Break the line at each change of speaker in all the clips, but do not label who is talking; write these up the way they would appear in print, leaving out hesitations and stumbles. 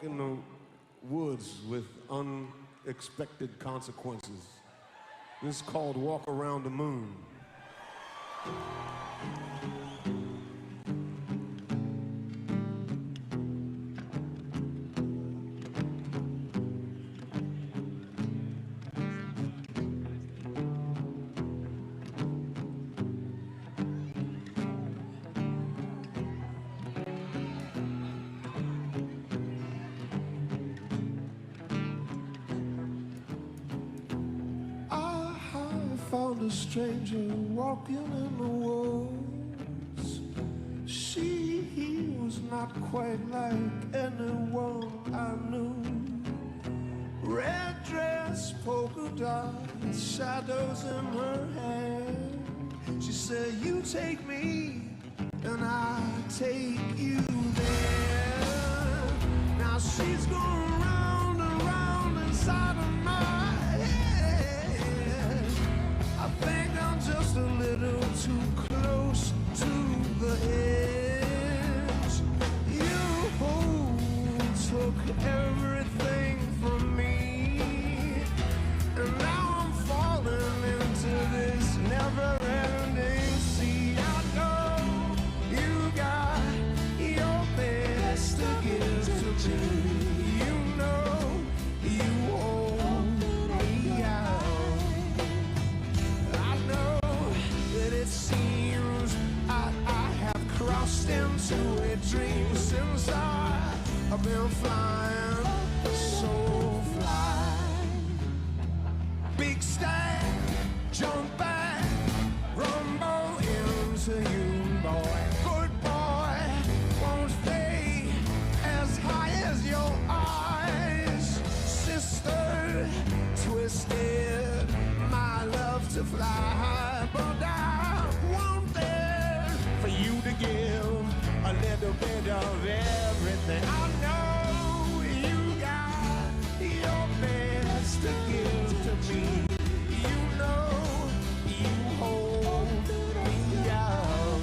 In the woods with unexpected consequences. This is called Walk Around the Moon. Found a stranger walking in the woods. He was not quite like anyone I knew. Red dress, polka dots, shadows in her hair. She said, "You take me and I take you there." Now she's going round and round inside of my head. I think I'm just a little too close to the edge. You took everything from me, and now I'm falling into this never-ending sea. I know you got your best to give to me. You know you hold me out. It seems I have crossed into a dream since I've been flying, so fly. Big stag, jump back, rumble into you, boy. Good boy, won't stay as high as your eyes. Sister, twisted my love to fly high, but you to give a little bit of everything. I know you got your best to give to me. You know you hold me out.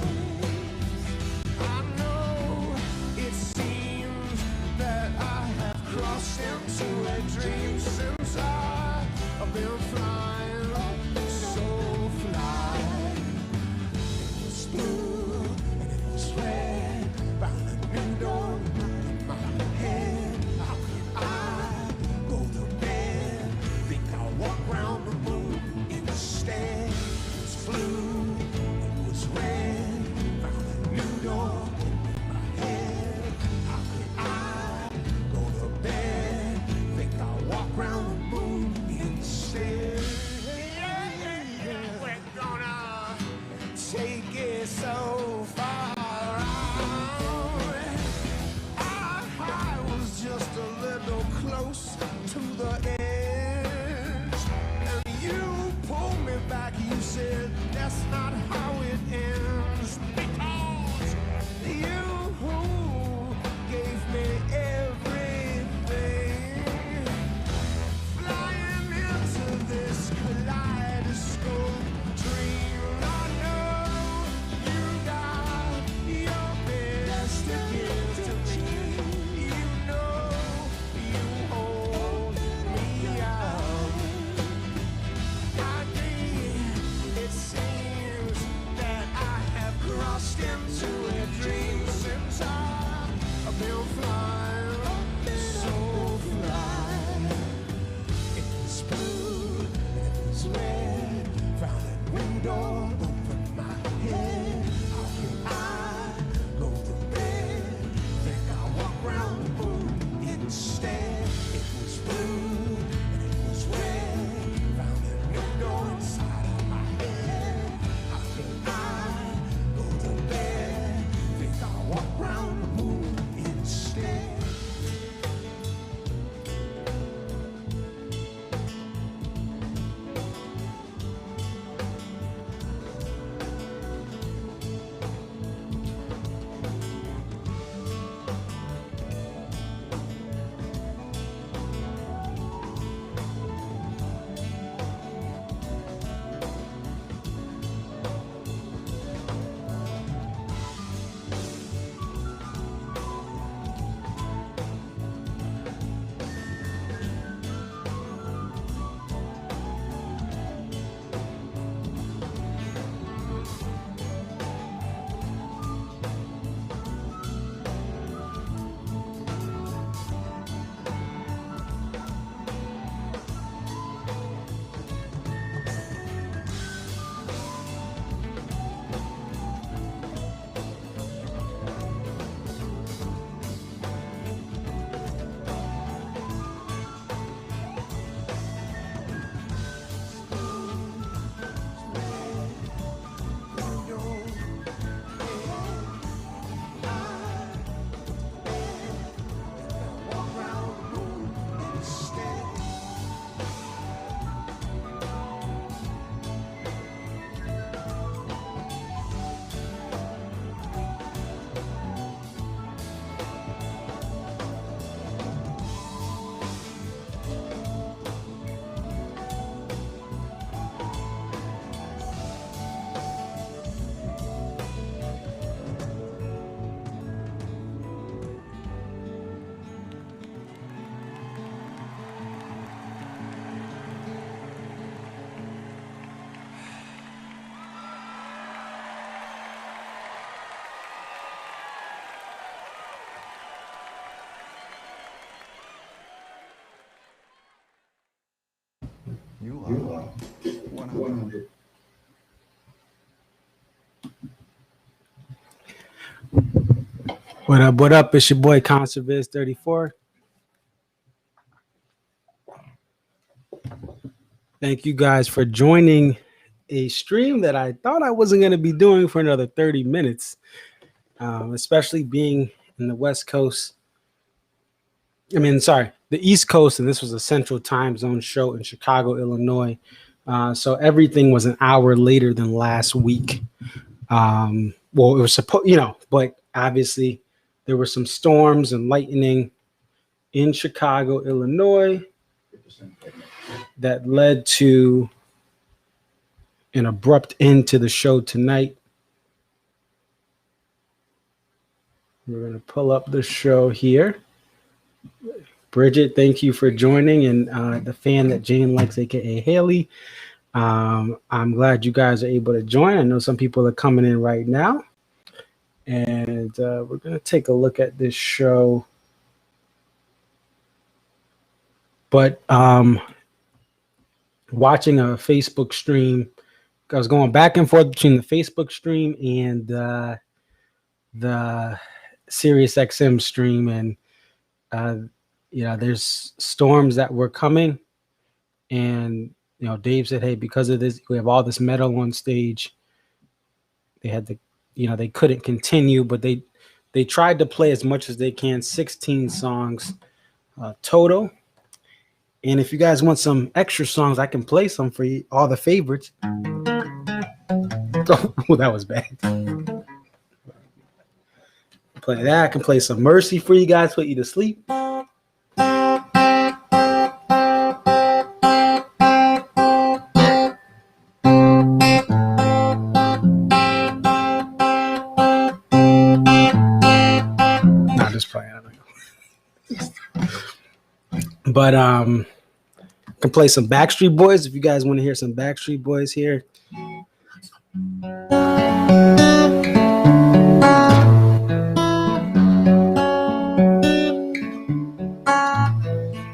I know it seems that I have crossed into a dream since I've been flying, so fly. It's blue. Found a new door in my head. How could I go to bed? Think I'll walk around the moon instead. It's blue, it was red. Found a new door in my head. How could I go to bed? Think I'll walk around the moon instead.
You are 100.
What up? What up? It's your boy Conserviz 34. Thank you guys for joining a stream that I thought I wasn't going to be doing for another 30 minutes, especially being in the West Coast. The East Coast, and this was a Central Time Zone show in Chicago, Illinois. So everything was an hour later than last week. Well, it was supposed, but obviously there were some storms and lightning in Chicago, Illinois, that led to an abrupt end to the show tonight. We're going to pull up the show here. Bridget, thank you for joining, and the fan that Jane likes, aka Haley. I'm glad you guys are able to join. I know some people are coming in right now, and we're going to take a look at this show. But watching a Facebook stream, I was going back and forth between the Facebook stream and the Sirius XM stream, and there's storms that were coming, and Dave said, hey, because of this, we have all this metal on stage. They had to, they couldn't continue, but they tried to play as much as they can, 16 songs total. And if you guys want some extra songs, I can play some for you, all the favorites. Oh, that was bad. Play that. I can play some Mercy for you guys, put you to sleep. Not just playing. But I can play some Backstreet Boys if you guys want to hear some Backstreet Boys here.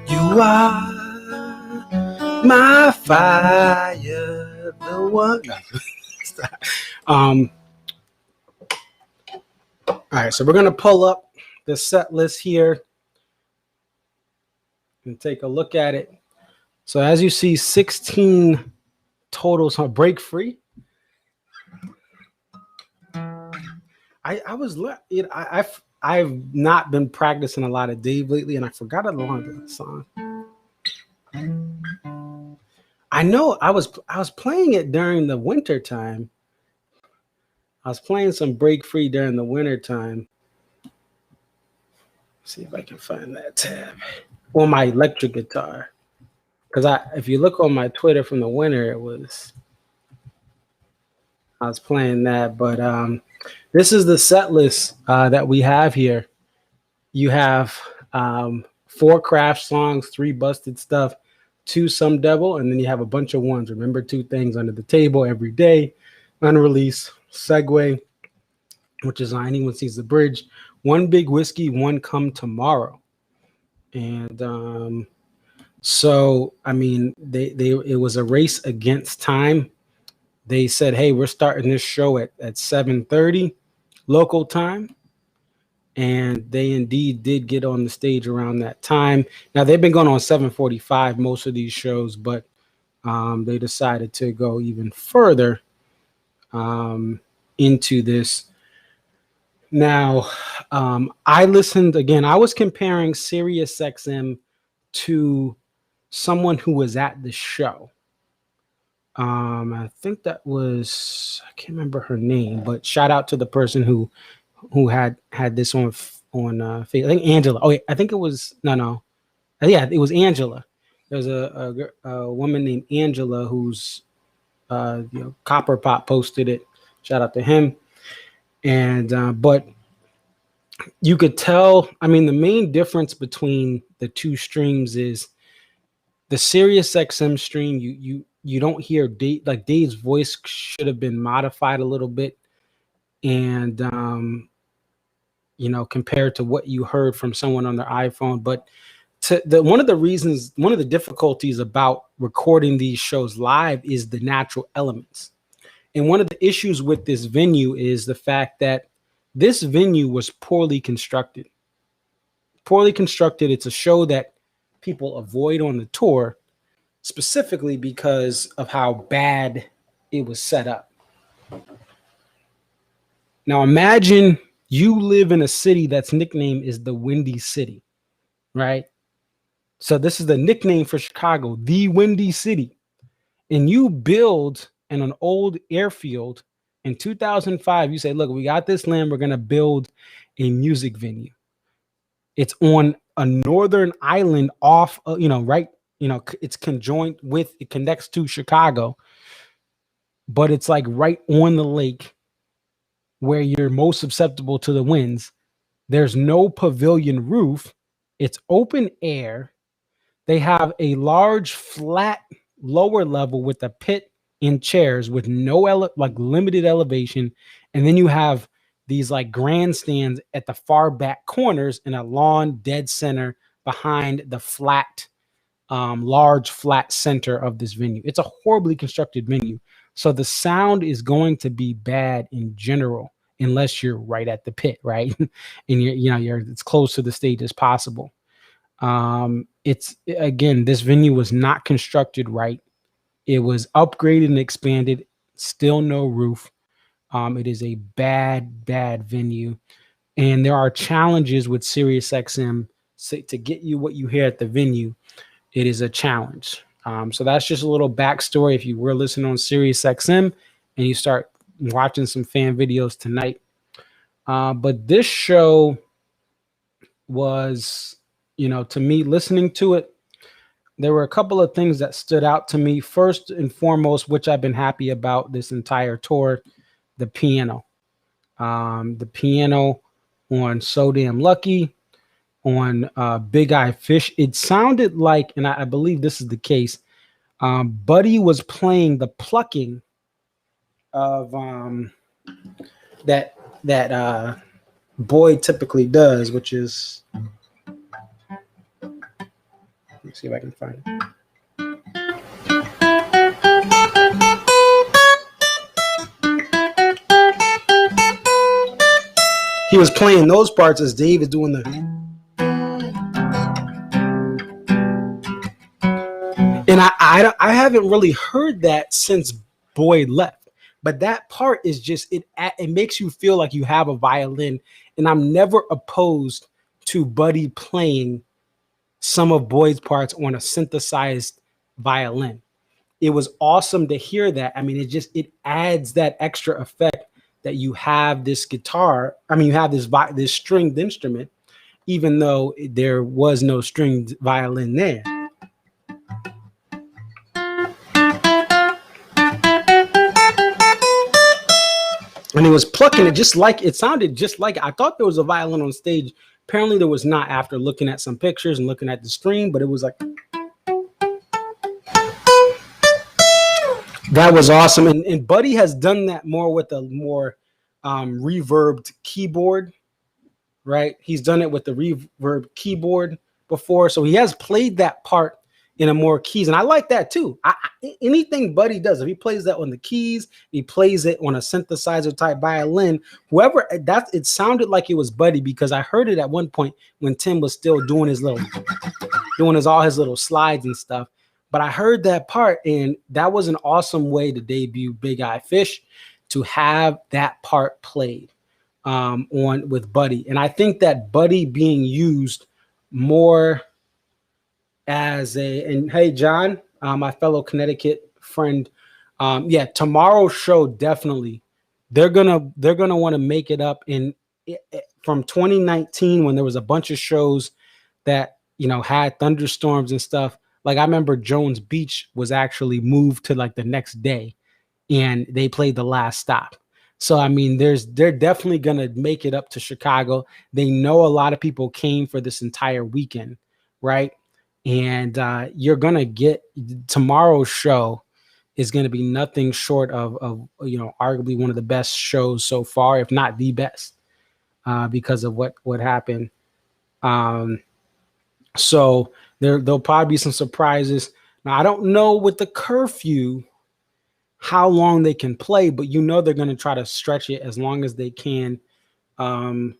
You are my fire, the one. All right, so we're gonna pull up the set list here and take a look at it. So as you see, 16 totals are break free. I've not been practicing a lot of Dave lately, and I forgot a lot of the song. I know I was playing it during the winter time. I was playing some break free during the winter time. See if I can find that tab on my electric guitar. Because if you look on my Twitter from the winter, I was playing that. But this is the set list that we have here. You have 4 craft songs, 3 busted stuff, 2 some devil, and then you have a bunch of ones. Remember 2 things under the table every day, unreleased, segue, which is Anyone Sees the Bridge, 1 Big Whiskey, 1 Come Tomorrow. And so, I mean, it was a race against time. They said, hey, we're starting this show at 7:30 local time. And they indeed did get on the stage around that time. Now, they've been going on 7:45, most of these shows, but they decided to go even further into this. Now, I listened again. I was comparing Sirius XM to someone who was at the show. I think that was, I can't remember her name, but shout out to the person who had this on Facebook. I think Angela. Oh, wait, I think it was no. Yeah, it was Angela. There's a woman named Angela who's Copper Pop posted it. Shout out to him. And but you could tell. I mean, the main difference between the 2 streams is the Sirius XM stream. You don't hear Dave, like Dave's voice should have been modified a little bit, and compared to what you heard from someone on their iPhone. But one of the difficulties about recording these shows live is the natural elements. And one of the issues with this venue is the fact that this venue was poorly constructed. Poorly constructed. It's a show that people avoid on the tour, specifically because of how bad it was set up. Now imagine you live in a city that's nickname is the Windy City, right? So this is the nickname for Chicago, the Windy City. And you build in an old airfield in 2005. You say, look, we got this land. We're going to build a music venue. It's on a northern island off, right? It's conjoined with, it connects to Chicago, but it's like right on the lake where you're most susceptible to the winds. There's no pavilion roof. It's open air. They have a large flat lower level with a pit and chairs with no limited elevation. And then you have these like grandstands at the far back corners and a lawn dead center behind the flat, large flat center of this venue. It's a horribly constructed venue. So the sound is going to be bad in general, unless you're right at the pit, right? And you're as close to the stage as possible. It's again, this venue was not constructed right. It was upgraded and expanded, still no roof. It is a bad venue. And there are challenges with SiriusXM to get you what you hear at the venue. It is a challenge. So that's just a little backstory. If you were listening on SiriusXM and you start watching some fan videos tonight. But this show was, to me, listening to it, there were a couple of things that stood out to me. First and foremost, which I've been happy about this entire tour, the piano. The piano on So Damn Lucky, on Big Eye Fish. It sounded like, and I believe this is the case, Buddy was playing the plucking of that Boyd typically does, which is, let me see if I can find it. He was playing those parts as Dave is doing the. And I haven't really heard that since Boyd left. But that part is just, it makes you feel like you have a violin. And I'm never opposed to Buddy playing some of Boyd's parts on a synthesized violin. It was awesome to hear that. I mean, it adds that extra effect that you have this guitar. I mean, you have this stringed instrument, even though there was no stringed violin there. And he was plucking it it sounded just like, I thought there was a violin on stage. Apparently there was not, after looking at some pictures and looking at the stream, but it was like, that was awesome. And Buddy has done that more with a more reverbed keyboard, right? He's done it with the reverb keyboard before. So he has played that part in a more keys. And I like that too. Anything Buddy does, if he plays that on the keys, he plays it on a synthesizer type violin, whoever it sounded like it was Buddy, because I heard it at one point when Tim was still doing all his little slides and stuff. But I heard that part, and that was an awesome way to debut Big Eye Fish, to have that part played with Buddy. And I think that Buddy being used more as and hey, John, my fellow Connecticut friend, tomorrow's show, definitely they're gonna want to make it up from 2019, when there was a bunch of shows that had thunderstorms and stuff. Like, I remember Jones Beach was actually moved to like the next day, and they played The Last Stop. So I mean, they're definitely gonna make it up to Chicago. They know a lot of people came for this entire weekend, right? And you're gonna get tomorrow's show is gonna be nothing short of arguably one of the best shows so far, if not the best, because of what happened. So there'll probably be some surprises. Now I don't know with the curfew how long they can play, but they're going to try to stretch it as long as they can. And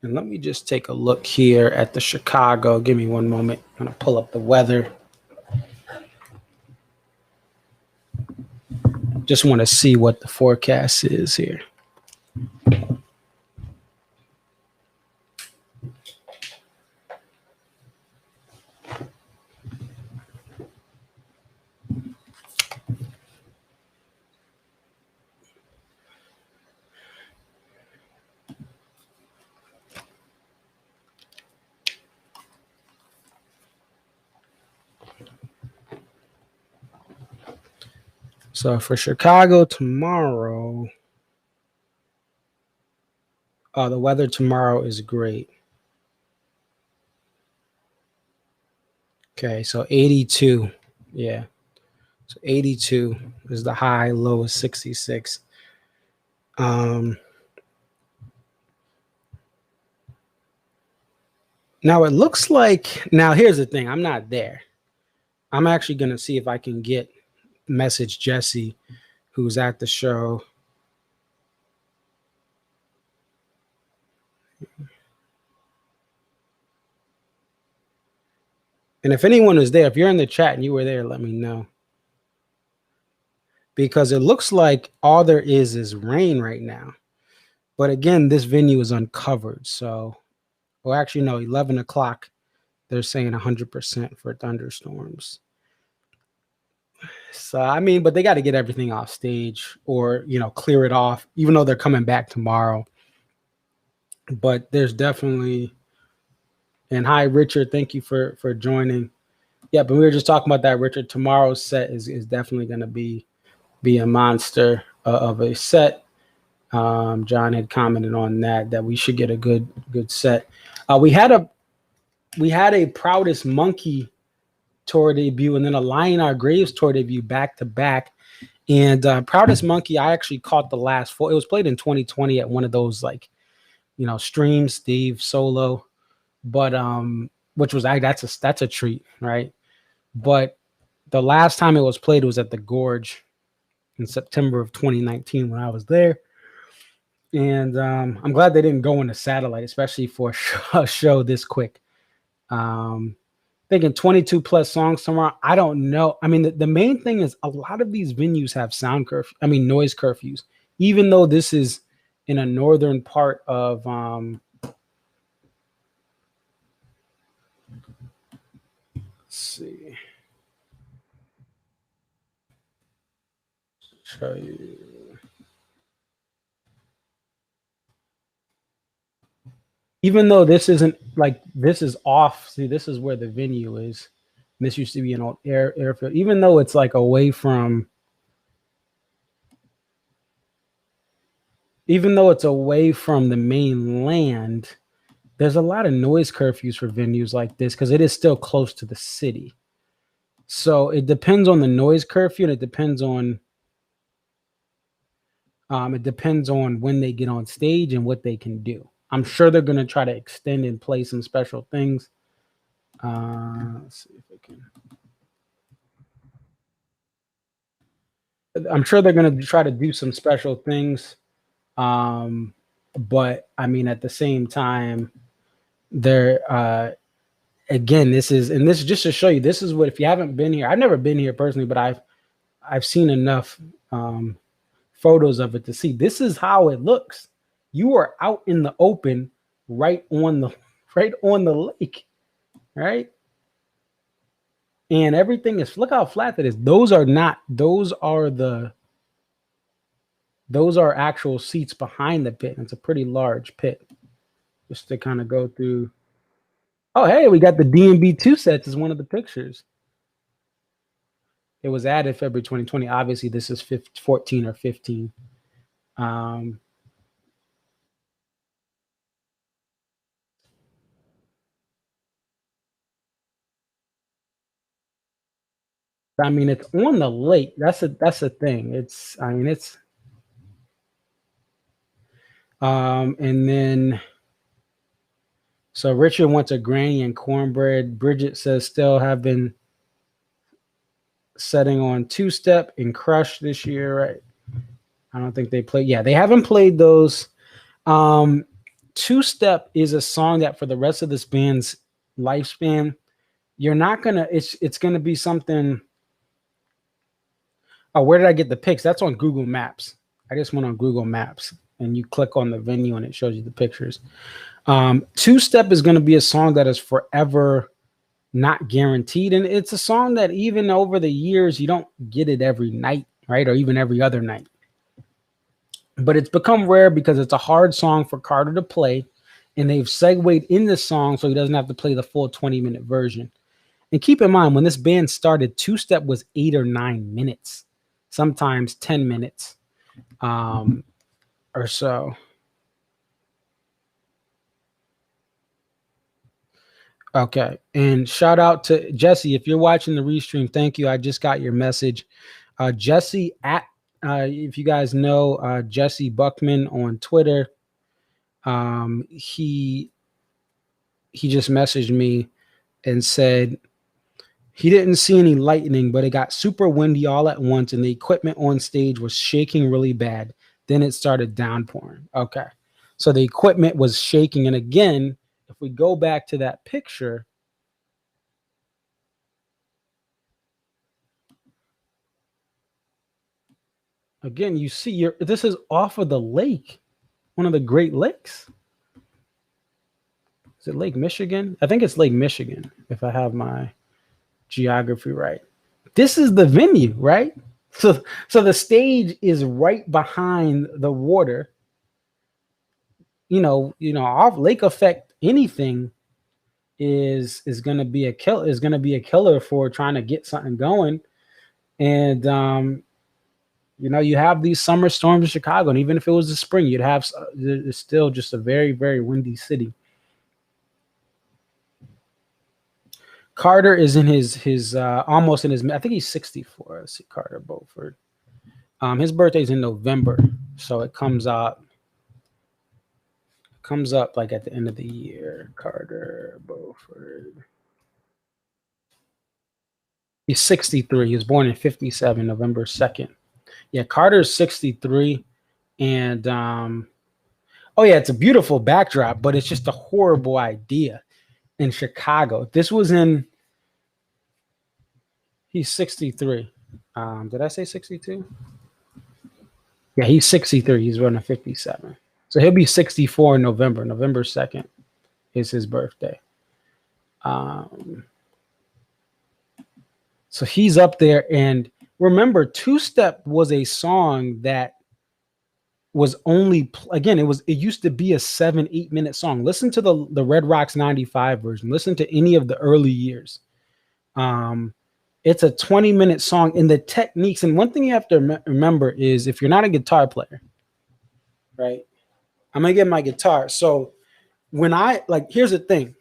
let me just take a look here at the Chicago. Give me one moment. I'm going to pull up the weather. Just want to see what the forecast is here. So for Chicago tomorrow, the weather tomorrow is great. Okay, so 82. Yeah. So 82 is the high, low is 66. Now it looks like, now here's the thing, I'm not there. I'm actually going to see if I can message Jesse, who's at the show. And if anyone is there, if you're in the chat and you were there, let me know. Because it looks like all there is rain right now. But again, this venue is uncovered. So, well, actually, no, 11 o'clock, they're saying 100% for thunderstorms. So, I mean, but they got to get everything off stage or, clear it off, even though they're coming back tomorrow. But there's definitely, and hi, Richard, thank you for joining. Yeah, but we were just talking about that, Richard. Tomorrow's set is definitely going to be a monster of a set. John had commented on that we should get a good set. We had a Proudest Monkey tour debut and then a Lion Our Graves tour debut back to back. And Proudest Monkey, I actually caught the last four. It was played in 2020 at one of those streams, Steve solo, but which was that's a treat, right? But the last time it was played was at the Gorge in September of 2019 when I was there. And I'm glad they didn't go into satellite, especially for a show this quick. Thinking 22 plus songs tomorrow. I don't know. I mean, the main thing is a lot of these venues have noise curfews, even though this is in a northern part of let's see. Show you. Even though this isn't this is off. See, this is where the venue is. And this used to be an old airfield. Even though it's away from, the main land, there's a lot of noise curfews for venues like this because it is still close to the city. So it depends on the noise curfew, and it depends on when they get on stage and what they can do. I'm sure they're going to try to extend and play some special things. Let's see if I can. I'm sure they're going to try to do some special things. But I mean, at the same time, they're again, this is just to show you, this is what, if you haven't been here, I've never been here personally, but I've seen enough photos of it to see this is how it looks. You are out in the open, right on the lake, right? And everything is, look how flat that is. Those are actual seats behind the pit. It's a pretty large pit. Just to kind of go through. Oh, hey, we got the DMB 2 sets as one of the pictures. It was added February 2020. Obviously, this is 14 or 15. I mean, it's on the lake. That's a thing. It's and then So Richard wants a granny and cornbread. Bridget says still have been setting on two-step and Crush this year, right? I don't think they played. Yeah, they haven't played those. Two-step is a song that for the rest of this band's lifespan, you're not gonna. It's gonna be something. Oh, where did I get the pics? That's on Google Maps. I just went on Google Maps and you click on the venue and it shows you the pictures. Two-step is going to be a song that is forever not guaranteed. And it's a song that even over the years, you don't get it every night, right? Or even every other night. But it's become rare because it's a hard song for Carter to play. And they've segued in the song so he doesn't have to play the full 20-minute version. And keep in mind, when this band started, two-step was 8 or 9 minutes, sometimes 10 minutes or so. Okay. And shout out to Jesse. If you're watching the restream, thank you. I just got your message. Jesse if you guys know Jesse Buckman on Twitter, he just messaged me and said he didn't see any lightning, but it got super windy all at once and the equipment on stage was shaking really bad. Then it started downpouring. Okay. So the equipment was shaking. And again, if we go back to that picture, again, you see this is off of the lake, one of the Great Lakes. Is it Lake Michigan? I think it's Lake Michigan, if I have my geography right. This is the venue, right? So the stage is right behind the water. Off lake effect, anything is going to be a killer for trying to get something going. And you have these summer storms in Chicago, and even if it was the spring, it's still just a very, very windy city. Carter is in his almost in his, I think he's 64. Let's see, Carter Beauford. His birthday's in November, so it comes up like at the end of the year. Carter Beauford. He's 63. He was born in 57, November 2nd. Yeah, Carter's 63. And it's a beautiful backdrop, but it's just a horrible idea in Chicago. He's 63. Did I say 62? Yeah, he's 63. He's running 57. So he'll be 64 in November. November 2nd is his birthday. So he's up there. And remember, Two-Step was a song that was only, again, it used to be a 7-8 minute song. Listen to the Red Rocks 95 version. Listen to any of the early years. It's a 20-minute song, and the techniques. And one thing you have to remember is if you're not a guitar player, right? I'm going to get my guitar. So here's the thing.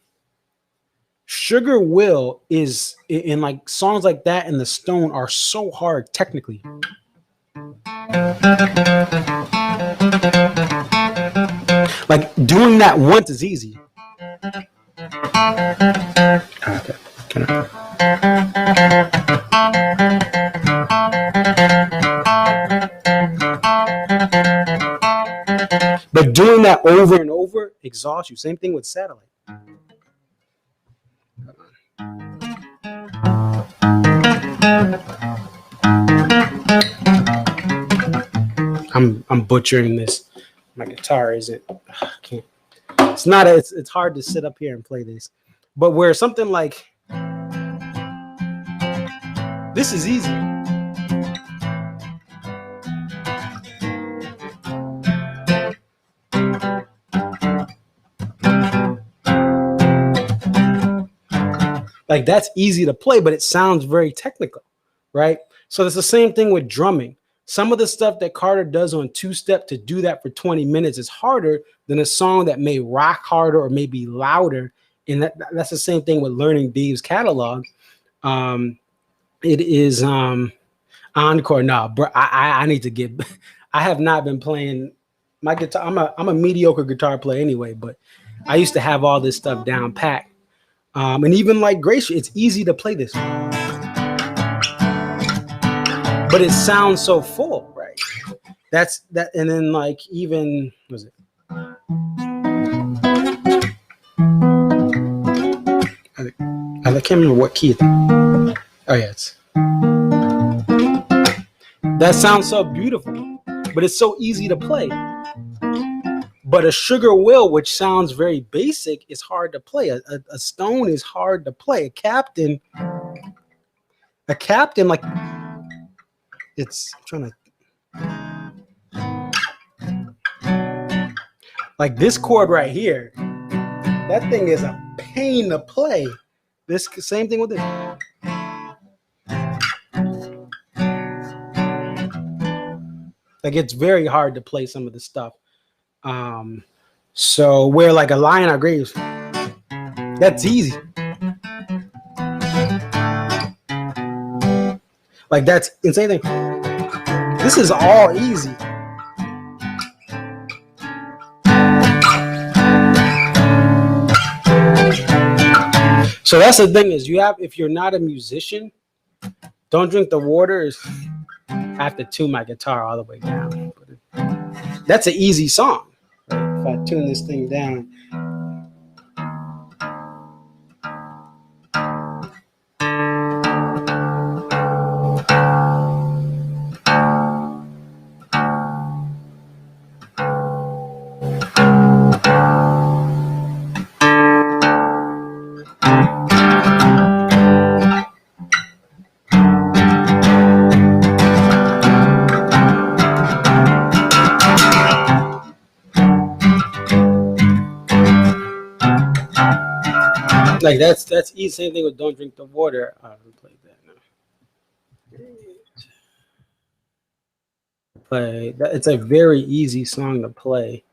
Sugar Will is in like songs like that, and the Stone are so hard technically. Like doing that once is easy. Okay. But doing that over and over exhausts you. Same thing with Satellite. I'm butchering this. My guitar isn't. I can't. It's not. It's hard to sit up here and play this. But where something like this is easy. Like that's easy to play, but it sounds very technical, right? So it's the same thing with drumming. Some of the stuff that Carter does on Two-Step, to do that for 20 minutes is harder than a song that may rock harder or maybe louder. And that's the same thing with learning Dave's catalog. It is encore. No, bro, I need to I have not been playing my guitar. I'm a mediocre guitar player anyway, but I used to have all this stuff down pat. And even like Grace, it's easy to play this, but it sounds so full, right? That's that. And then like even what was it? I can't remember what key. Oh yeah, that sounds so beautiful, but it's so easy to play. But a sugar will, which sounds very basic, is hard to play. A stone is hard to play. A captain, like it's I'm trying to like this chord right here. That thing is a pain to play. This same thing with this. Like it's very hard to play some of the stuff. So where like a Lion Our Graves, that's easy. Like that's insane thing. This is all easy. So that's the thing is if you're not a musician, Don't Drink the Water is I have to tune my guitar all the way down. That's an easy song. If I tune this thing down. Like that's easy. Same thing with Don't Drink the Water. I haven't played that now. It's a very easy song to play.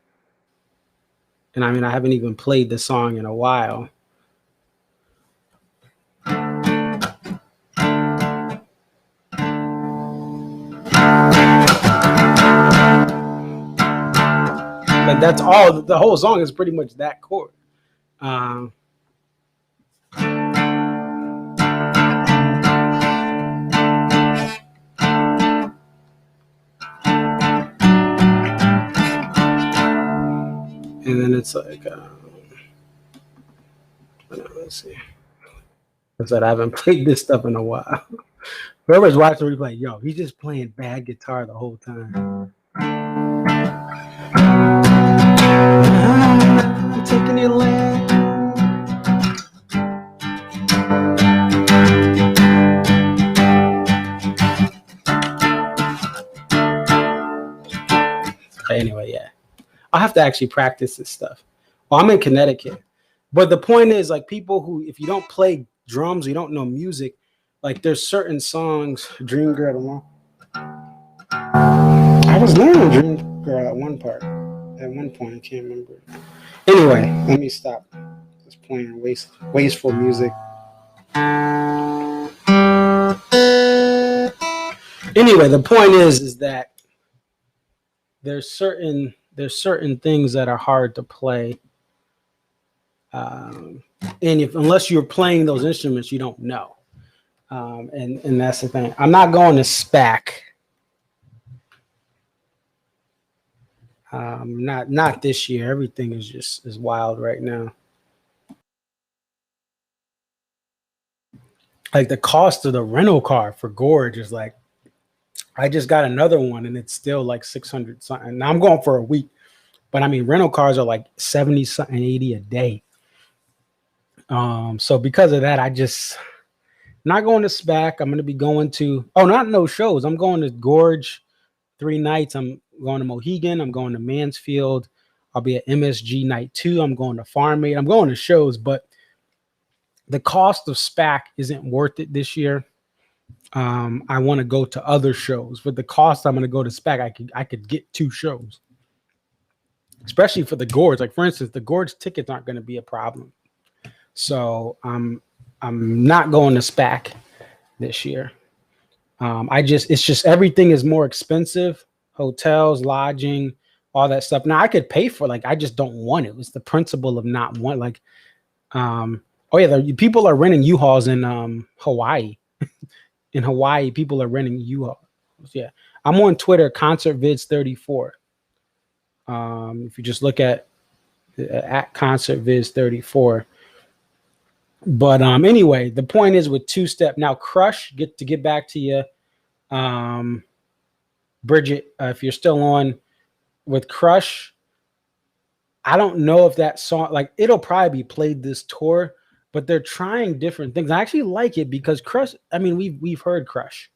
And I mean, I haven't even played the song in a while. Like that's all. The whole song is pretty much that chord. And then it's like, let's see. I said I haven't played this stuff in a while. Whoever's watching the replay, yo, he's just playing bad guitar the whole time. I'm taking your land. Anyway, yeah. I'll have to actually practice this stuff. Well, I'm in Connecticut. But the point is, like, people who, if you don't play drums, you don't know music, like, there's certain songs, Dream Girl alone. I was learning Dream Girl at one point. I can't remember. Anyway, let me stop just playing wasteful music. Anyway, the point is that there's certain things that are hard to play, and unless you're playing those instruments, you don't know. And that's the thing. I'm not going to SPAC. Not this year. Everything is wild right now. Like the cost of the rental car for Gorge is like, I just got another one and it's still like 600 something. Now I'm going for a week, but I mean, rental cars are like 70 something, 80 a day. So because of that, I just not going to SPAC. I'm going to be going to, not no shows. I'm going to Gorge 3 nights. I'm going to Mohegan. I'm going to Mansfield. I'll be at MSG night 2. I'm going to Farm Aid. I'm going to shows, but the cost of SPAC isn't worth it this year. I want to go to other shows. For the cost, I'm going to go to SPAC. I could get 2 shows, especially for the Gorge. Like for instance, the Gorge tickets aren't going to be a problem. So I'm not going to SPAC this year. It's just everything is more expensive. Hotels, lodging, all that stuff. Now I could pay for like I just don't want it. It's the principle of not want like oh yeah, people are renting U-Hauls in Hawaii. In Hawaii, people are renting U-Hauls. Yeah. I'm on Twitter, ConcertVids34. If you just look at ConcertVids34. But anyway, the point is with two-step. Now Crush, get back to you. Bridget, if you're still on with Crush, I don't know if that song, like it'll probably be played this tour, but they're trying different things. I actually like it because Crush, I mean, we've heard Crush.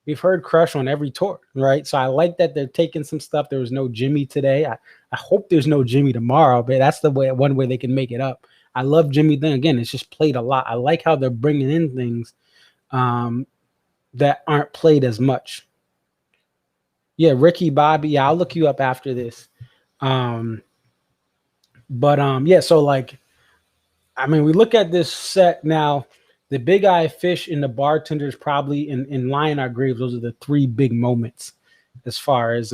We've heard Crush on every tour, right? So I like that they're taking some stuff. There was no Jimmy today. I hope there's no Jimmy tomorrow, but that's the way, one way they can make it up. I love Jimmy. Then again, it's just played a lot. I like how they're bringing in things that aren't played as much. Yeah, Ricky Bobby. Yeah, I'll look you up after this. Yeah, so like, I mean, we look at this set now. The Big Eye Fish and the Bartenders probably in Lion Our Graves. Those are the three big moments as far as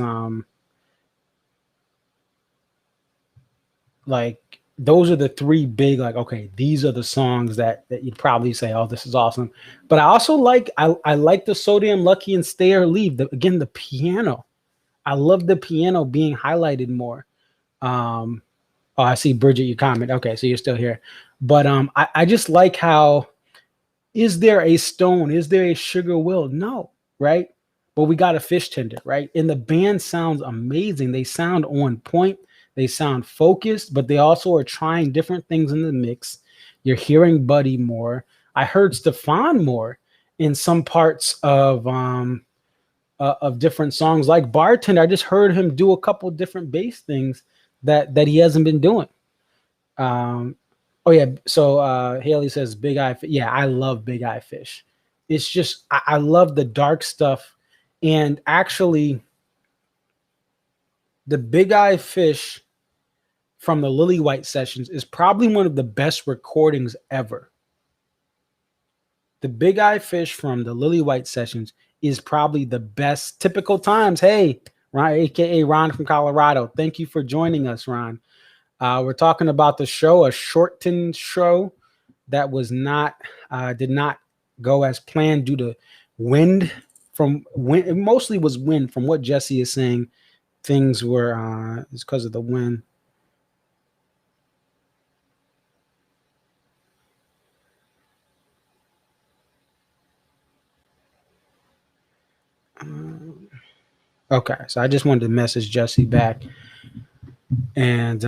like those are the three big, like, okay, these are the songs that you'd probably say, oh, this is awesome. But I also like I like the So Damn Lucky and Stay or Leave. Again, the piano. I love the piano being highlighted more. Oh, I see Bridget, you comment. Okay, so you're still here. But I just like how, is there a Stone? Is there a Sugar Will? No, right? But we got a Fish Tender, right? And the band sounds amazing. They sound on point. They sound focused, but they also are trying different things in the mix. You're hearing Buddy more. I heard Stefan more in some parts of different songs. Like Bartender, I just heard him do a couple different bass things that he hasn't been doing. Oh yeah, so Haley says Big Eye. Yeah, I love Big Eye Fish. It's just I love the dark stuff, and actually, the Big Eye Fish from the Lily White sessions is probably one of the best recordings ever. The Big Eye Fish from the Lily White sessions is probably the best. Typical Times. Hey, Ron, aka Ron from Colorado. Thank you for joining us, Ron. We're talking about the show, a shortened show that was not did not go as planned due to wind. It mostly was wind, from what Jesse is saying. Things were it's because of the wind. Okay, so I just wanted to message Jesse back. And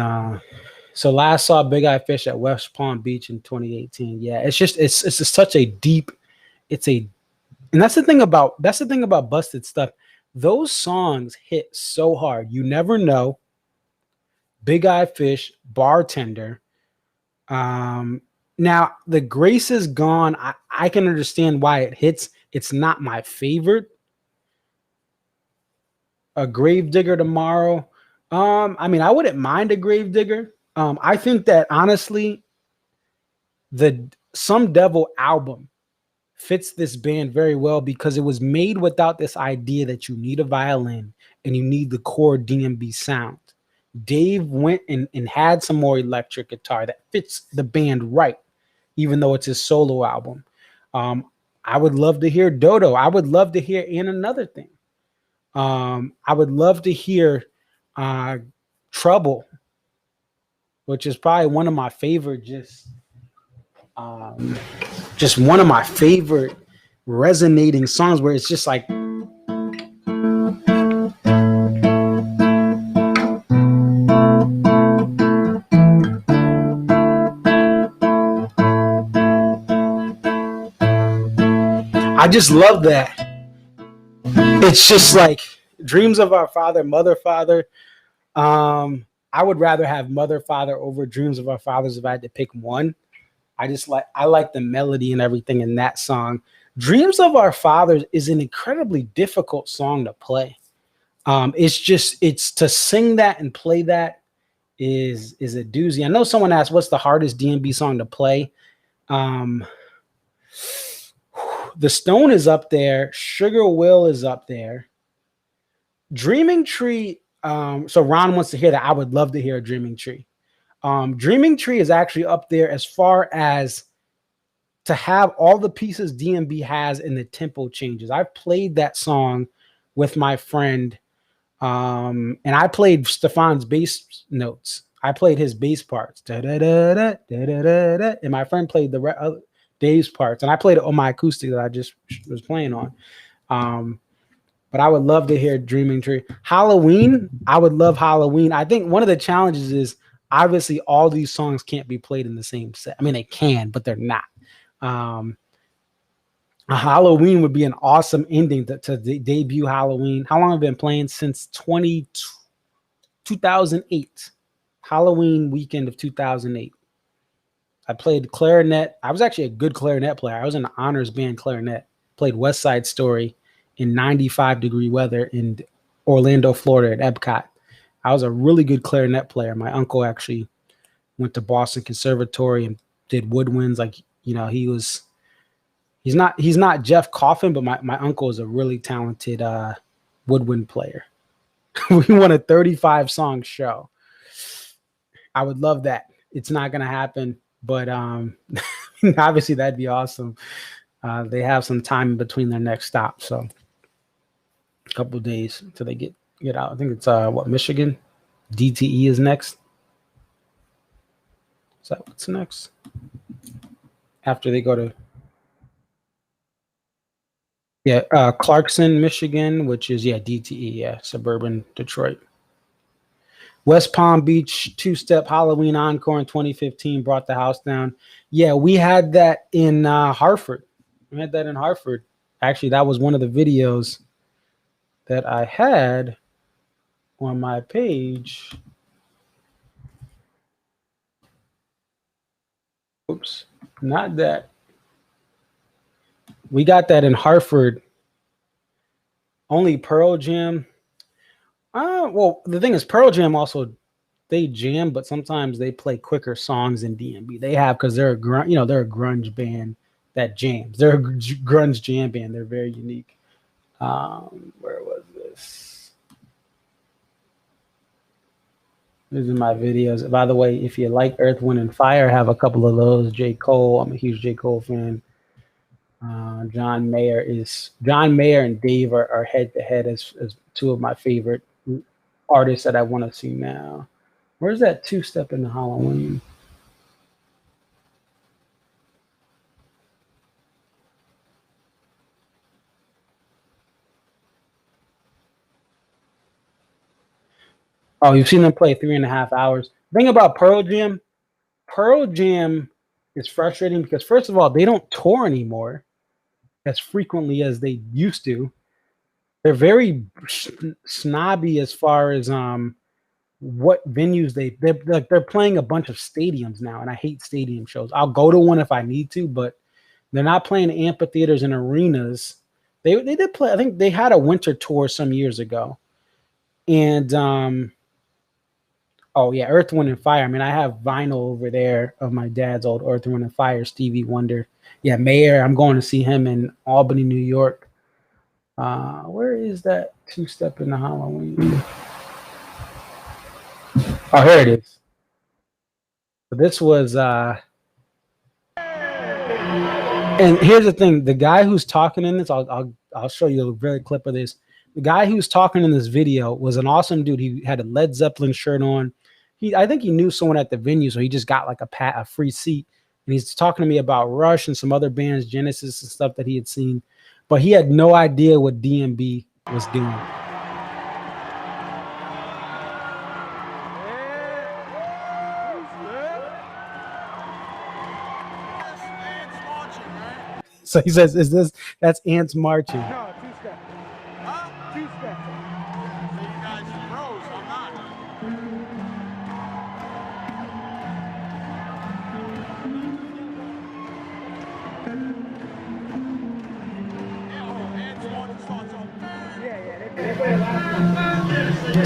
so last saw Big Eye Fish at West Palm Beach in 2018. Yeah, it's just such a deep, and that's the thing about Busted Stuff. Those songs hit so hard. You Never Know, Big Eye Fish, Bartender. Now the Grace Is Gone. I can understand why it hits. It's not my favorite. A Gravedigger Tomorrow. I mean, I wouldn't mind a Gravedigger. I think that honestly, the Some Devil album fits this band very well because it was made without this idea that you need a violin and you need the core DMB sound. Dave went and had some more electric guitar that fits the band right, even though it's his solo album. I would love to hear Dodo. I would love to hear And Another Thing. I would love to hear Trouble, which is probably one of my favorite, just one of my favorite resonating songs where it's just like, I just love that. It's just like Dreams of Our Father, Mother, Father. I would rather have Mother, Father over Dreams of Our Fathers if I had to pick one. I like the melody and everything in that song. Dreams of Our Fathers is an incredibly difficult song to play. It's to sing that and play that is a doozy. I know someone asked, what's the hardest DMB song to play? The Stone is up there. Sugar Will is up there. Dreaming Tree, So Ron wants to hear that. I would love to hear Dreaming Tree. Dreaming Tree is actually up there as far as to have all the pieces DMB has in the tempo changes. I've played that song with my friend, and I played Stefan's bass notes. I played his bass parts, and my friend played the Dave's parts, and I played it on my acoustic that I just was playing on. But I would love to hear Dreaming Tree. Halloween, I would love Halloween. I think one of the challenges is obviously all these songs can't be played in the same set. I mean, they can, but they're not. Halloween would be an awesome ending to debut Halloween. How long have I been playing? Since 2008. Halloween weekend of 2008. I played clarinet. I was actually a good clarinet player. I was in the honors band clarinet. Played West Side Story in 95-degree weather in Orlando, Florida at Epcot. I was a really good clarinet player. My uncle actually went to Boston Conservatory and did woodwinds. Like, you know, he's not Jeff Coffin, but my uncle is a really talented woodwind player. We won a 35-song show. I would love that. It's not going to happen, but obviously that'd be awesome. They have some time in between their next stop, so a couple of days until they get out. I think it's Michigan? DTE is next. Is that what's next? After they go to Clarkson, Michigan, which is DTE, suburban Detroit. West Palm Beach two-step Halloween encore in 2015 brought the house down. Yeah, we had that in Hartford. Actually, that was one of the videos that I had on my page. Oops, not that. We got that in Hartford. Only Pearl Jam. Well, the thing is, Pearl Jam also, they jam, but sometimes they play quicker songs than DMB. They have, because they're a grunge band that jams. They're a grunge jam band. They're very unique. Where was this? These are my videos. By the way, if you like Earth, Wind, and Fire, I have a couple of those. J. Cole, I'm a huge J. Cole fan. John Mayer and Dave are head to head as two of my favorite artists that I want to see now. Where's that two-step in the Halloween? Oh, you've seen them play 3.5 hours. The thing about Pearl Jam is frustrating because, first of all, they don't tour anymore as frequently as they used to. They're very snobby as far as what venues they're playing a bunch of stadiums now, and I hate stadium shows. I'll go to one if I need to, but they're not playing amphitheaters and arenas. They did play. I think they had a winter tour some years ago, and Earth, Wind, and Fire. I mean, I have vinyl over there of my dad's old Earth, Wind, and Fire, Stevie Wonder. Yeah, Mayer. I'm going to see him in Albany, New York. Where is that two-step in the Halloween? Oh, here it is. So this was and here's the thing: the guy who's talking in this, I'll show you a very clip of this. The guy who's talking in this video was an awesome dude. He had a Led Zeppelin shirt on. I think he knew someone at the venue, so he just got like a free seat. And he's talking to me about Rush and some other bands, Genesis and stuff that he had seen, but he had no idea what DMB was doing. So he says, that's ants marching.
No, two-step. Huh? Two-step. So you guys are pros, I'm
not.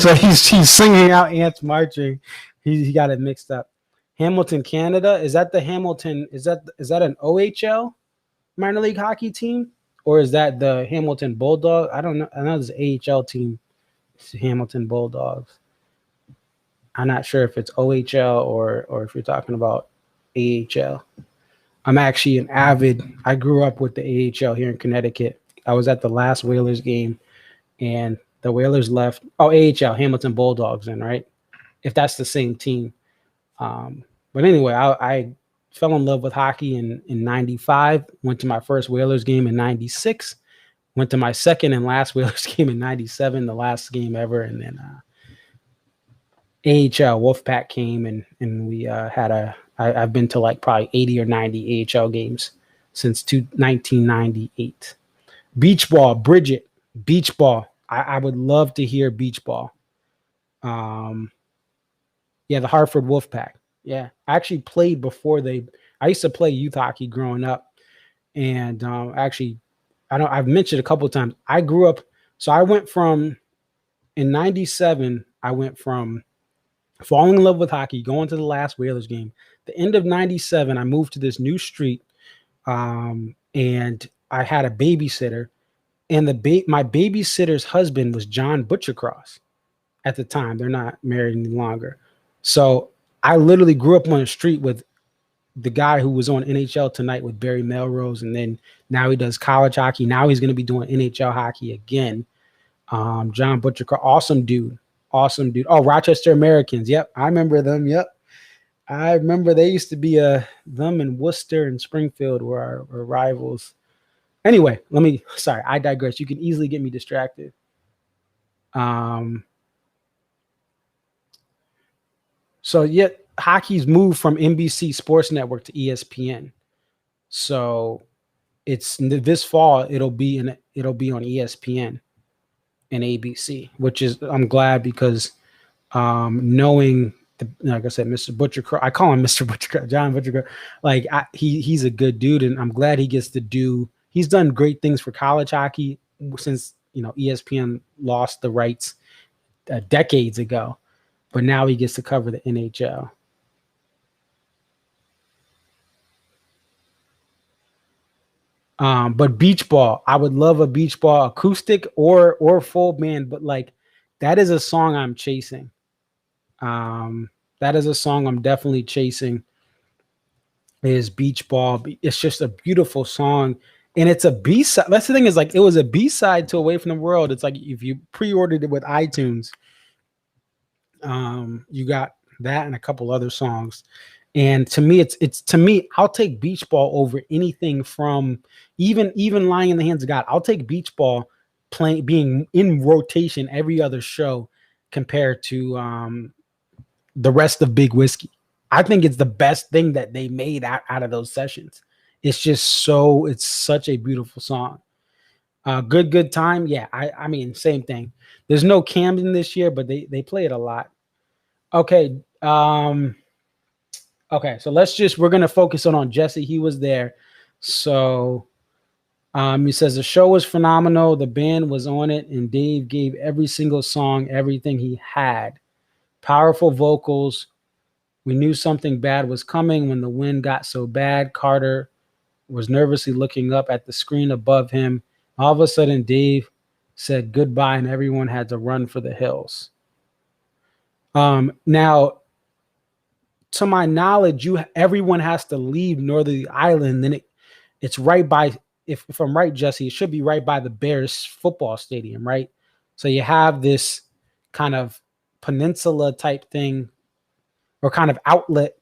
So he's singing out ants marching. He got it mixed up. Hamilton, Canada. Is that the Hamilton? Is that an OHL minor league hockey team, or is that the Hamilton Bulldog? I don't know. I know there's an AHL team Hamilton Bulldogs. I'm not sure if it's OHL or if you're talking about AHL. I'm actually an avid. I grew up with the AHL here in Connecticut. I was at the last Whalers game, and the Whalers left. Oh, AHL, Hamilton Bulldogs, then, right? If that's the same team. But anyway, I fell in love with hockey in 95, went to my first Whalers game in 96, went to my second and last Whalers game in 97, the last game ever. And then AHL Wolfpack came and we I've been to like probably 80 or 90 AHL games since 1998. Beach ball, Bridget, beach ball. I would love to hear beach ball. Yeah, the Hartford Wolfpack. Yeah, I actually played before I used to play youth hockey growing up, and actually, I've mentioned a couple of times. I grew up, so I went from in '97. I went from falling in love with hockey, going to the last Whalers game. The end of '97, I moved to this new street, and I had a babysitter, and my babysitter's husband was John Butchercross at the time. They're not married any longer. So I literally grew up on the street with the guy who was on NHL Tonight with Barry Melrose, and then now he does college hockey. Now he's going to be doing NHL hockey again. John Butchercross, awesome dude. Oh, Rochester Americans. Yep, I remember them. Yep, I remember they used to be them in Worcester and Springfield were our rivals. Anyway, I digress. You can easily get me distracted. So yet hockey's moved from NBC Sports Network to ESPN. So it's this fall it'll be on ESPN and ABC, which is I'm glad because knowing like I said, Mr. Butcher, I call him Mr. Butcher, John Butcher. Like he's a good dude, and I'm glad he gets to do. He's done great things for college hockey since ESPN lost the rights decades ago. But now he gets to cover the NHL. But beach ball, I would love a beach ball acoustic or full band, but like that is a song I'm chasing. That is a song I'm definitely chasing is Beach Ball. It's just a beautiful song. And it's a B-side. That's the thing is like it was a B-side to Away from the World. It's like if you pre-ordered it with iTunes, you got that and a couple other songs. And to me, I'll take Beach Ball over anything from even Lying in the Hands of God. I'll take Beach Ball being in rotation every other show compared to the rest of Big Whiskey. I think it's the best thing that they made out of those sessions. It's such a beautiful song. Good time. Yeah, I mean, same thing. There's no Camden this year, but they play it a lot. Okay. Okay, so we're going to focus on Jesse. He was there. So he says the show was phenomenal. The band was on it, and Dave gave every single song everything he had. Powerful vocals. We knew something bad was coming when the wind got so bad. Carter was nervously looking up at the screen above him. All of a sudden, Dave said goodbye, and everyone had to run for the hills. Now, to my knowledge, everyone has to leave Northerly Island. Then it's right by, if I'm right, Jesse, it should be right by the Bears football stadium, right? So you have this kind of peninsula type thing, or kind of outlet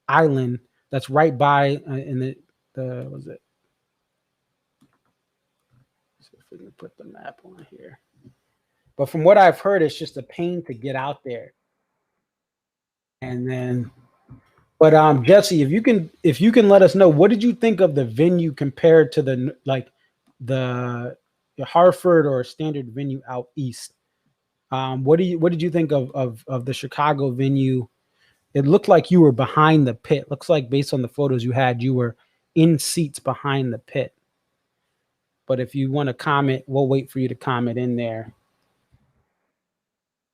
island that's right by in the was it? Let's see if we can put the map on here. But from what I've heard, it's just a pain to get out there. And then, but Jesse, if you can let us know, what did you think of the venue compared to the Hartford or standard venue out east? What did you think of the Chicago venue? It looked like you were behind the pit. Looks like based on the photos you had, you were in seats behind the pit. But if you want to comment, we'll wait for you to comment in there.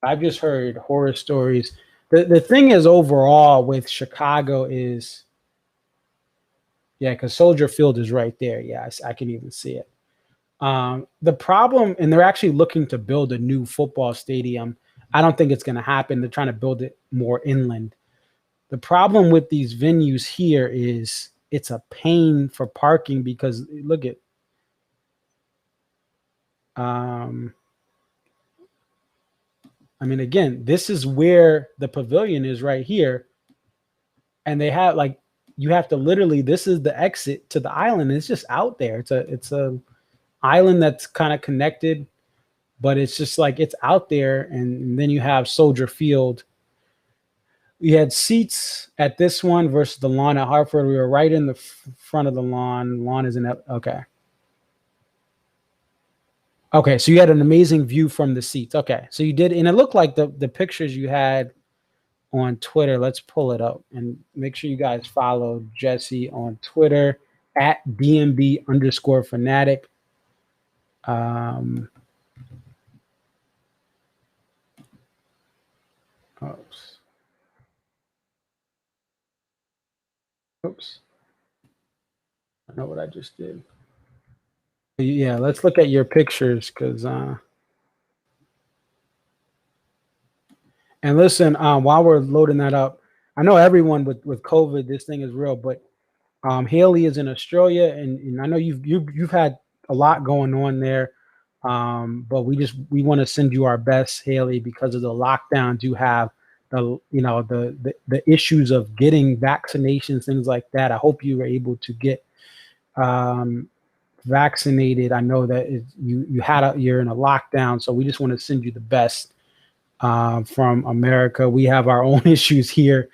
I've just heard horror stories. The thing is overall with Chicago is, yeah, because Soldier Field is right there. Yeah, I can even see it. The problem, and they're actually looking to build a new football stadium. I don't think it's going to happen. They're trying to build it more inland. The problem with these venues here is it's a pain for parking because look at I mean, again, this is where the pavilion is right here. And they have like you have to literally this is the exit to the island. It's just out there. It's a island that's kind of connected, but it's just like it's out there. And then you have Soldier Field. We had seats at this one versus the lawn at Hartford. We were right in the front of the lawn. Lawn is in that. Okay. Okay, so you had an amazing view from the seats. Okay, so you did, and it looked like the pictures you had on Twitter. Let's pull it up and make sure you guys follow Jesse on Twitter at DMB_fanatic. Oops. Oops. I don't know what I just did. Yeah, let's look at your pictures because and listen, while we're loading that up, I know everyone with COVID, this thing is real, but Haley is in Australia, and I know you've had a lot going on there, but we want to send you our best, Haley, because of the lockdowns you have, the issues of getting vaccinations, things like that. I hope you were able to get vaccinated. I know that you're in a lockdown, so we just want to send you the best from America. We have our own issues here,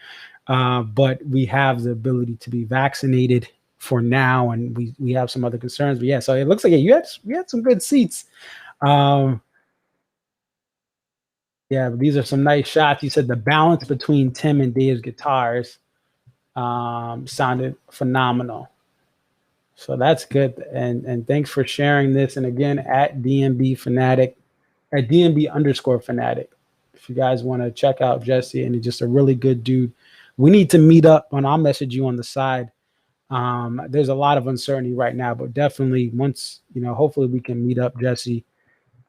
but we have the ability to be vaccinated for now, and we have some other concerns. But yeah, so it looks like you had some good seats. Yeah, but these are some nice shots. You said the balance between Tim and Dave's guitars sounded phenomenal. So that's good. And thanks for sharing this. And again, at DMB_fanatic. If you guys want to check out Jesse, and he's just a really good dude. We need to meet up, and I'll message you on the side. There's a lot of uncertainty right now, but definitely once, hopefully we can meet up, Jesse,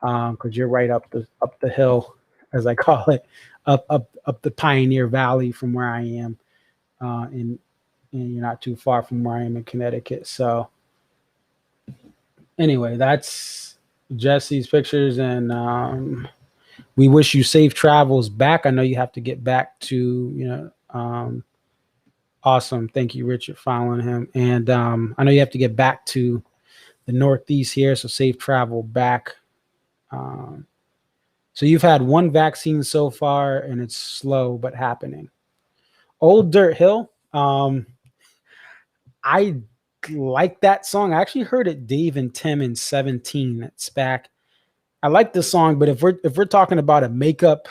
because you're right up the hill, as I call it, up the Pioneer Valley from where I am, and you're not too far from where I am in Connecticut. So anyway, that's Jesse's pictures, and we wish you safe travels back. I know you have to get back to, awesome. Thank you, Richard, following him. And I know you have to get back to the Northeast here, so safe travel back. So you've had one vaccine so far, and it's slow but happening. Old Dirt Hill. I like that song. I actually heard it Dave and Tim in 17 at SPAC. I like this song, but if we're talking about a makeup,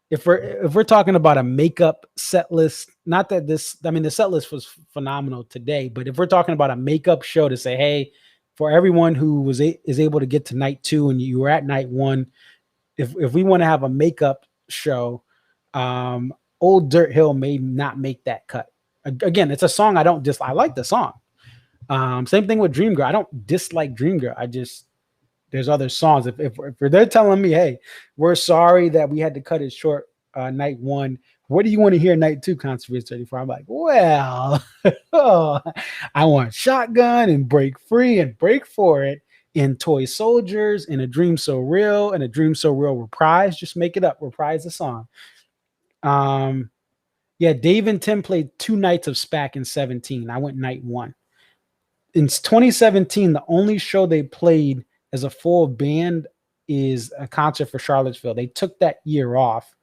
if we're talking about a makeup set list, not that the set list was phenomenal today, but if we're talking about a makeup show to say, hey, for everyone who is able to get to night 2 and you were at night 1, if we want to have a makeup show, Old Dirt Hill may not make that cut. Again, it's a song I don't dislike. I like the song. Same thing with Dream Girl. I don't dislike Dream Girl. There's other songs. If they're telling me, hey, we're sorry that we had to cut it short night 1. What do you want to hear night 2, Conservation 34? I'm like, well, I want Shotgun and Break Free and Break For It and Toy Soldiers and A Dream So Real and A Dream So Real reprise. Just make it up. Reprise the song. Yeah, Dave and Tim played 2 nights of SPAC in 17. I went night 1. In 2017, the only show they played as a full band is a concert for Charlottesville. They took that year off.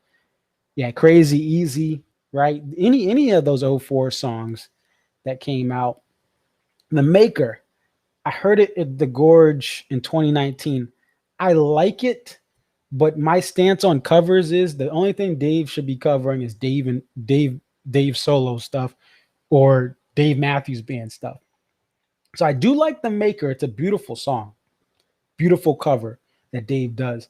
Yeah, Crazy Easy, right? Any of those 04 songs that came out. The Maker, I heard it at the Gorge in 2019. I like it, but my stance on covers is the only thing Dave should be covering is Dave solo stuff or Dave Matthews Band stuff. So I do like The Maker. It's a beautiful song. Beautiful cover that Dave does.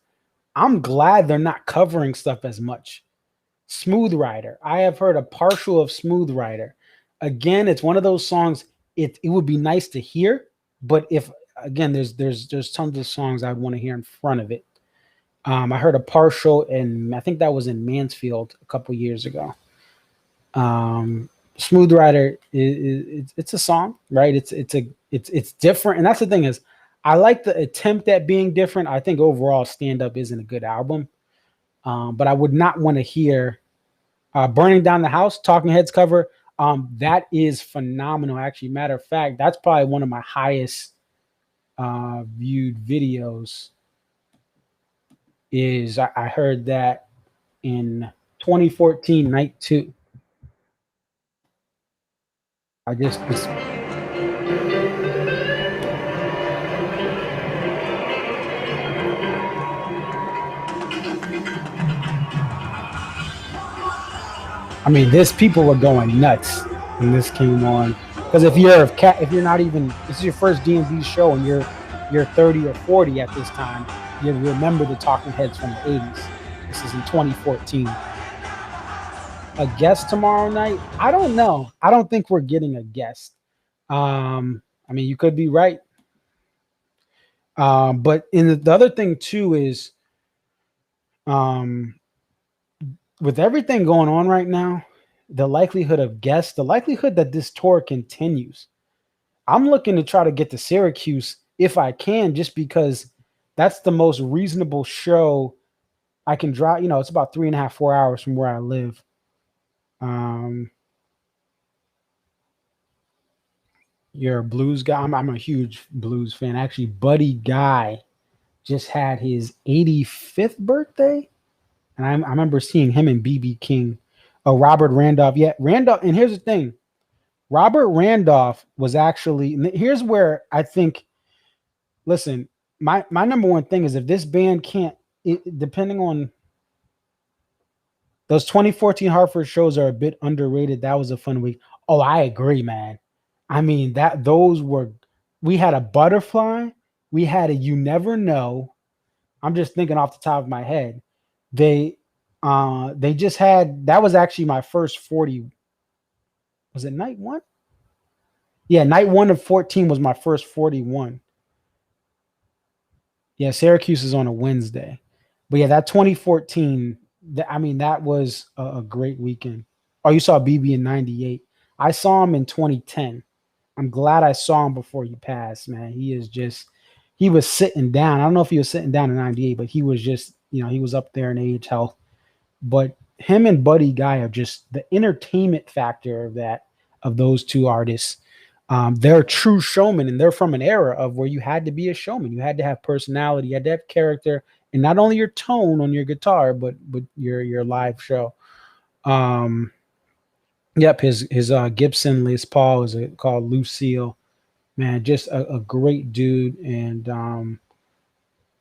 I'm glad they're not covering stuff as much. Smooth Rider. I have heard a partial of Smooth Rider. Again, it's one of those songs, it would be nice to hear, But if again, there's tons of songs I'd want to hear in front of it. I heard a partial, and I think that was in Mansfield a couple years ago. Smooth Rider it's a song, right? It's different, and that's the thing is, I like the attempt at being different. I think overall, Stand Up isn't a good album, but I would not want to hear Burning Down the House, Talking Heads cover. That is phenomenal. Actually, matter of fact, that's probably one of my highest viewed videos. Is I heard that in 2014, night 2. I just I mean, this people were going nuts when this came on. Because if you're not even, this is your first D&B show and you're 30 or 40 at this time, you remember the Talking Heads from the 80s. This is in 2014. A guest tomorrow night? I don't know. I don't think we're getting a guest. I mean, you could be right. But in the other thing too is, with everything going on right now, the likelihood that this tour continues. I'm looking to try to get to Syracuse if I can, just because that's the most reasonable show I can drive. You know, it's about 3.5, 4 hours from where I live. You're a blues guy. I'm a huge blues fan. Actually, Buddy Guy just had his 85th birthday. And I remember seeing him and BB King. Oh, Robert Randolph. Yeah, Randolph. And here's the thing. Robert Randolph was actually, here's where I think, listen, my number one thing is if this band can't, depending on those 2014 Hartford shows are a bit underrated. That was a fun week. Oh, I agree, man. I mean, we had a Butterfly. We had a You Never Know. I'm just thinking off the top of my head. They just had, that was actually my first 40. Was it night 1? Yeah, night 1 of 14 was my first 41. Yeah, Syracuse is on a Wednesday. But yeah, that 2014, that was a great weekend. Oh, you saw BB in 98. I saw him in 2010. I'm glad I saw him before he passed, man. He was sitting down. I don't know if he was sitting down in 98, but he was just, he was up there in age, health. But him and Buddy Guy are just the entertainment factor of those two artists. They're true showmen, and they're from an era of where you had to be a showman. You had to have personality, you had to have character, and not only your tone on your guitar, but your live show. Yep, his Gibson Les Paul is called Lucille. Man, just a great dude. And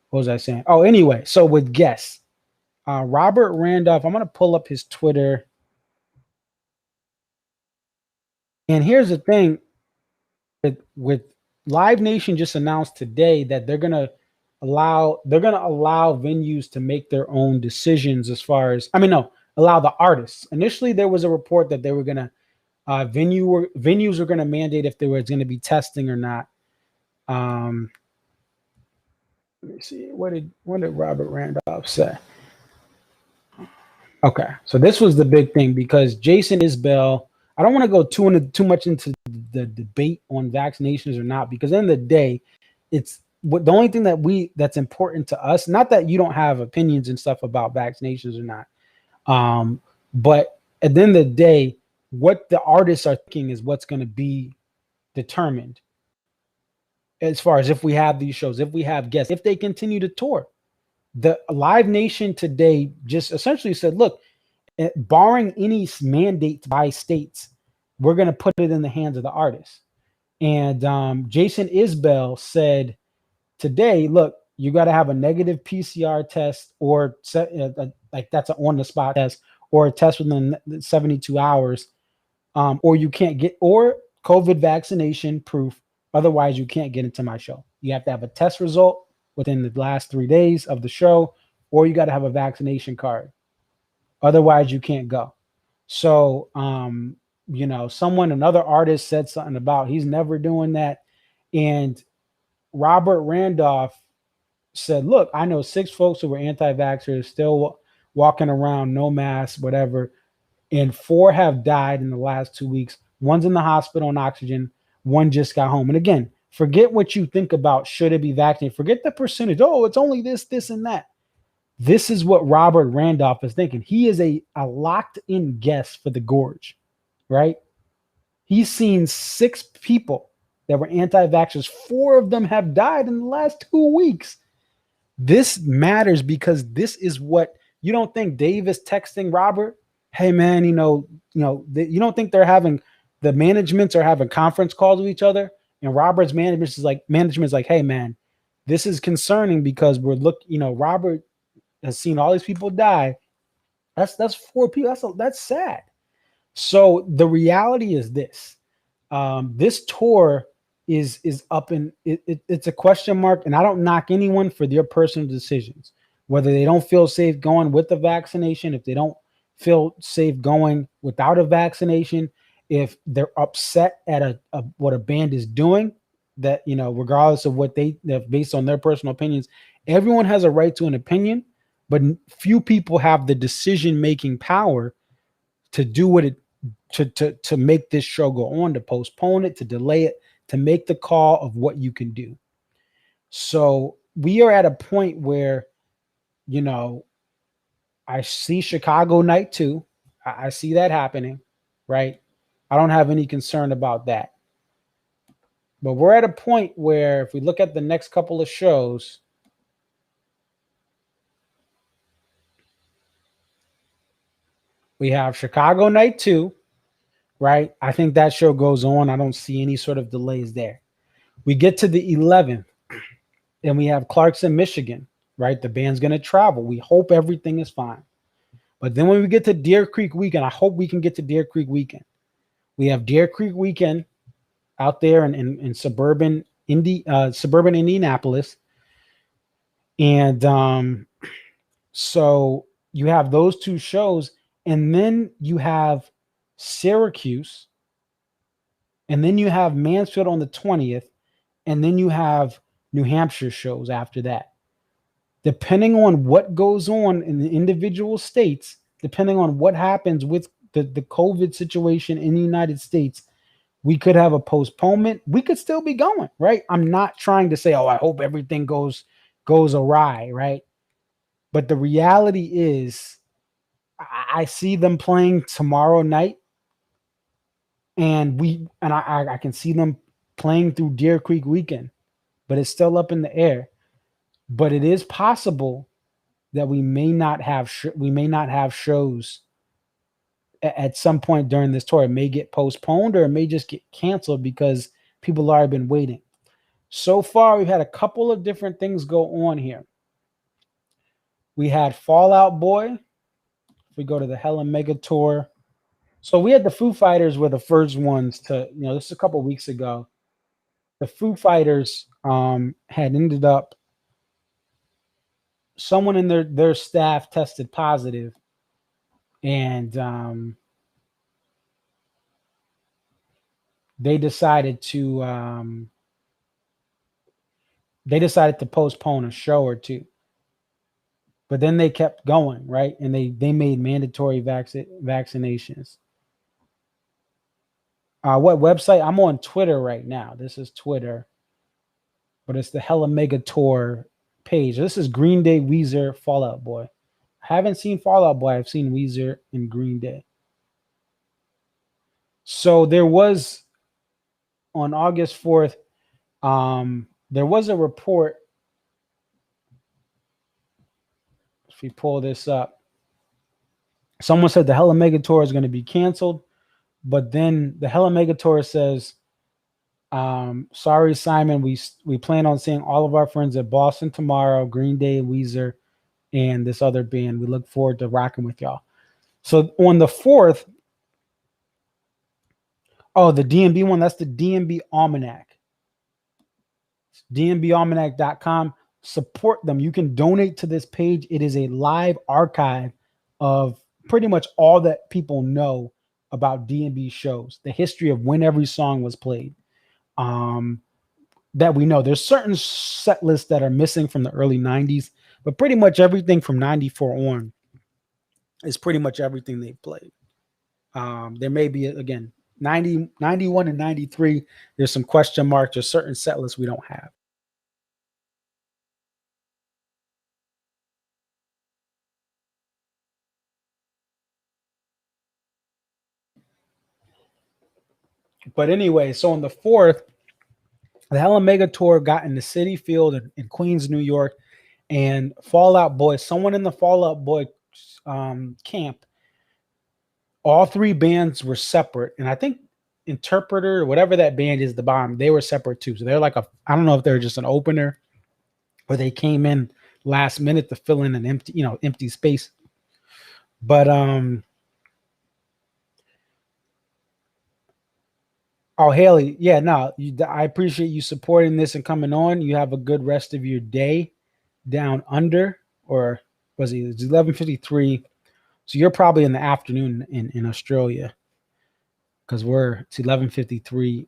what was I saying? Oh, anyway, so with guests, Robert Randolph, I'm gonna pull up his Twitter. And here's the thing, with Live Nation just announced today that they're gonna allow venues to make their own decisions as far as, allow the artists. Initially, there was a report that they were gonna venues were gonna mandate if there was gonna be testing or not. Let me see. What did Robert Randolph say? Okay, so this was the big thing because Jason Isbell. I don't want to go too much into the debate on vaccinations or not, because at the end of the day, it's the only thing that's important to us. Not that you don't have opinions and stuff about vaccinations or not, but at the end of the day, what the artists are thinking is what's going to be determined as far as if we have these shows, if we have guests, if they continue to tour. The Live Nation today just essentially said, look, barring any mandates by states, we're going to put it in the hands of the artists. And Jason Isbell said today, look, you got to have a negative PCR test or like that's an on-the-spot test or a test within 72 hours, or you can't get, or COVID vaccination proof. Otherwise, you can't get into my show. You have to have a test result within the last 3 days of the show, or you got to have a vaccination card. Otherwise, you can't go. So, another artist said something about he's never doing that. And Robert Randolph said, look, I know 6 folks who were anti-vaxxers still walking around, no mask, whatever. And 4 have died in the last 2 weeks. One's in the hospital on oxygen. One just got home. And again, forget what you think about should it be vaccinated. Forget the percentage. Oh, it's only this, this, and that. This is what Robert Randolph is thinking. He is a locked-in guest for the Gorge, right? He's seen 6 people that were anti-vaxxers. 4 of them have died in the last 2 weeks. This matters because this is what you don't think Dave is texting Robert. Hey man, you don't think they're having the managements are having conference calls with each other, and Robert's management is like, hey man, this is concerning because Robert has seen all these people die. That's 4 people. That's sad. So the reality is this: this tour is up in it's a question mark, and I don't knock anyone for their personal decisions, whether they don't feel safe going with the vaccination, if they don't feel safe going without a vaccination, if they're upset at what a band is doing, that regardless of what they're based on their personal opinions, everyone has a right to an opinion, but few people have the decision-making power to do what it to make this show go on, to postpone it, to delay it, to make the call of what you can do. So we are at a point where, I see Chicago night 2. I see that happening, right? I don't have any concern about that. But we're at a point where if we look at the next couple of shows, we have Chicago night 2, right? I think that show goes on. I don't see any sort of delays there. We get to the 11th, and we have Clarkson, Michigan, right? The band's going to travel. We hope everything is fine. But then when we get to Deer Creek weekend, I hope we can get to Deer Creek weekend. We have Deer Creek weekend out there in suburban Indianapolis. And so you have those 2 shows, and then you have Syracuse, and then you have Mansfield on the 20th, and then you have New Hampshire shows after that. Depending on what goes on in the individual states, depending on what happens with the COVID situation in the United States, we could have a postponement. We could still be going, right? I'm not trying to say, oh, I hope everything goes awry, right? But the reality is, I see them playing tomorrow night, and I can see them playing through Deer Creek weekend, but it's still up in the air. But it is possible that we may not have shows at some point during this tour. It may get postponed, or it may just get canceled because people have already been waiting. So far, we've had a couple of different things go on here. We had Fall Out Boy. If we go to the Hella Mega Tour. So we had the Foo Fighters were the first ones to, this is a couple of weeks ago. The Foo Fighters had ended up, someone in their staff tested positive, and they decided to postpone a show or 2. But then they kept going, right? And they made mandatory vaccinations. What website? I'm on Twitter right now. This is Twitter, but it's the Hella Mega Tour page. This is Green Day, Weezer, Fall Out Boy. I haven't seen Fall Out Boy. I've seen Weezer and Green Day. So there was, on August 4th, there was a report. If we pull this up, someone said the Hella Mega Tour is going to be canceled, but then the Hella Mega Tour says, sorry, Simon, we plan on seeing all of our friends at Boston tomorrow, Green Day, Weezer, and this other band. We look forward to rocking with y'all. So on the 4th, the DMB one, that's the DMB Almanac. It's DMBalmanac.com. Support them. You can donate to this page. It is a live archive of pretty much all that people know about DMB shows, the history of when every song was played. that we know. There's certain set lists that are missing from the early 90s, but pretty much everything from 94 on is pretty much everything they've played. There may be, again, 90, 91 and 93, there's some question marks. There's certain set lists we don't have. But anyway, so on the 4th, the Hella Mega Tour got in the City Field in Queens, New York, and Fall Out Boy, someone in the Fall Out Boy camp, all three bands were separate. And I think Interpreter, whatever that band is, the bottom, they were separate too. So they're like I don't know if they're just an opener or they came in last minute to fill in an empty space. But oh, Haley, yeah, no, I appreciate you supporting this and coming on. You have a good rest of your day down under, or was it? It's 11:53, so you're probably in the afternoon in Australia, because it's 11:53,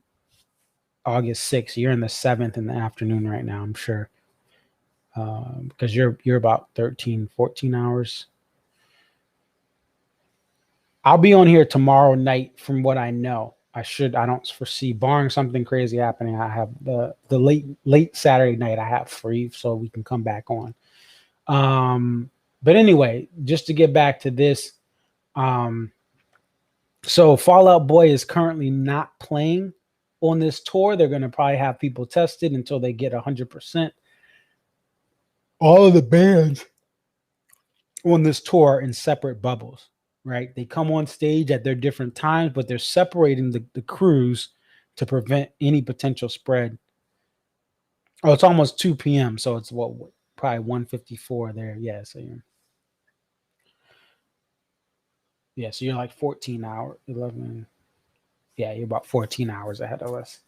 August 6th. You're in the 7th in the afternoon right now, I'm sure, because you're about 13-14 hours. I'll be on here tomorrow night, from what I know. I don't foresee, barring something crazy happening, I have the late Saturday night I have free, so we can come back on. But anyway, just to get back to this, so Fall Out Boy is currently not playing on this tour. They're going to probably have people tested until they get 100%. All of the bands on this tour are in separate bubbles. Right, they come on stage at their different times, but they're separating the crews to prevent any potential spread. Oh, it's almost 2 p.m., so it's probably 1:54 there. Yeah, so you're like 14 hours, 11. Yeah, you're about 14 hours ahead of us.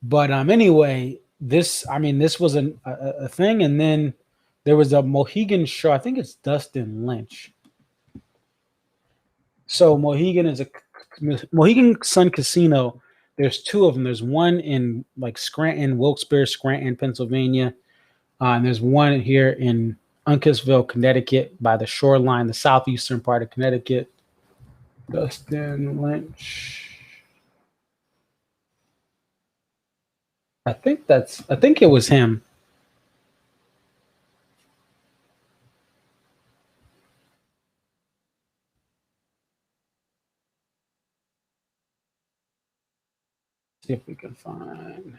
But anyway, this was a thing, and then there was a Mohegan show. I think it's Dustin Lynch. So Mohegan Sun Casino. There's two of them. There's one in like Scranton, Wilkes-Barre, Scranton, Pennsylvania. And there's one here in Uncasville, Connecticut, by the shoreline, the southeastern part of Connecticut. Dustin Lynch. I think it was him. See if we can find.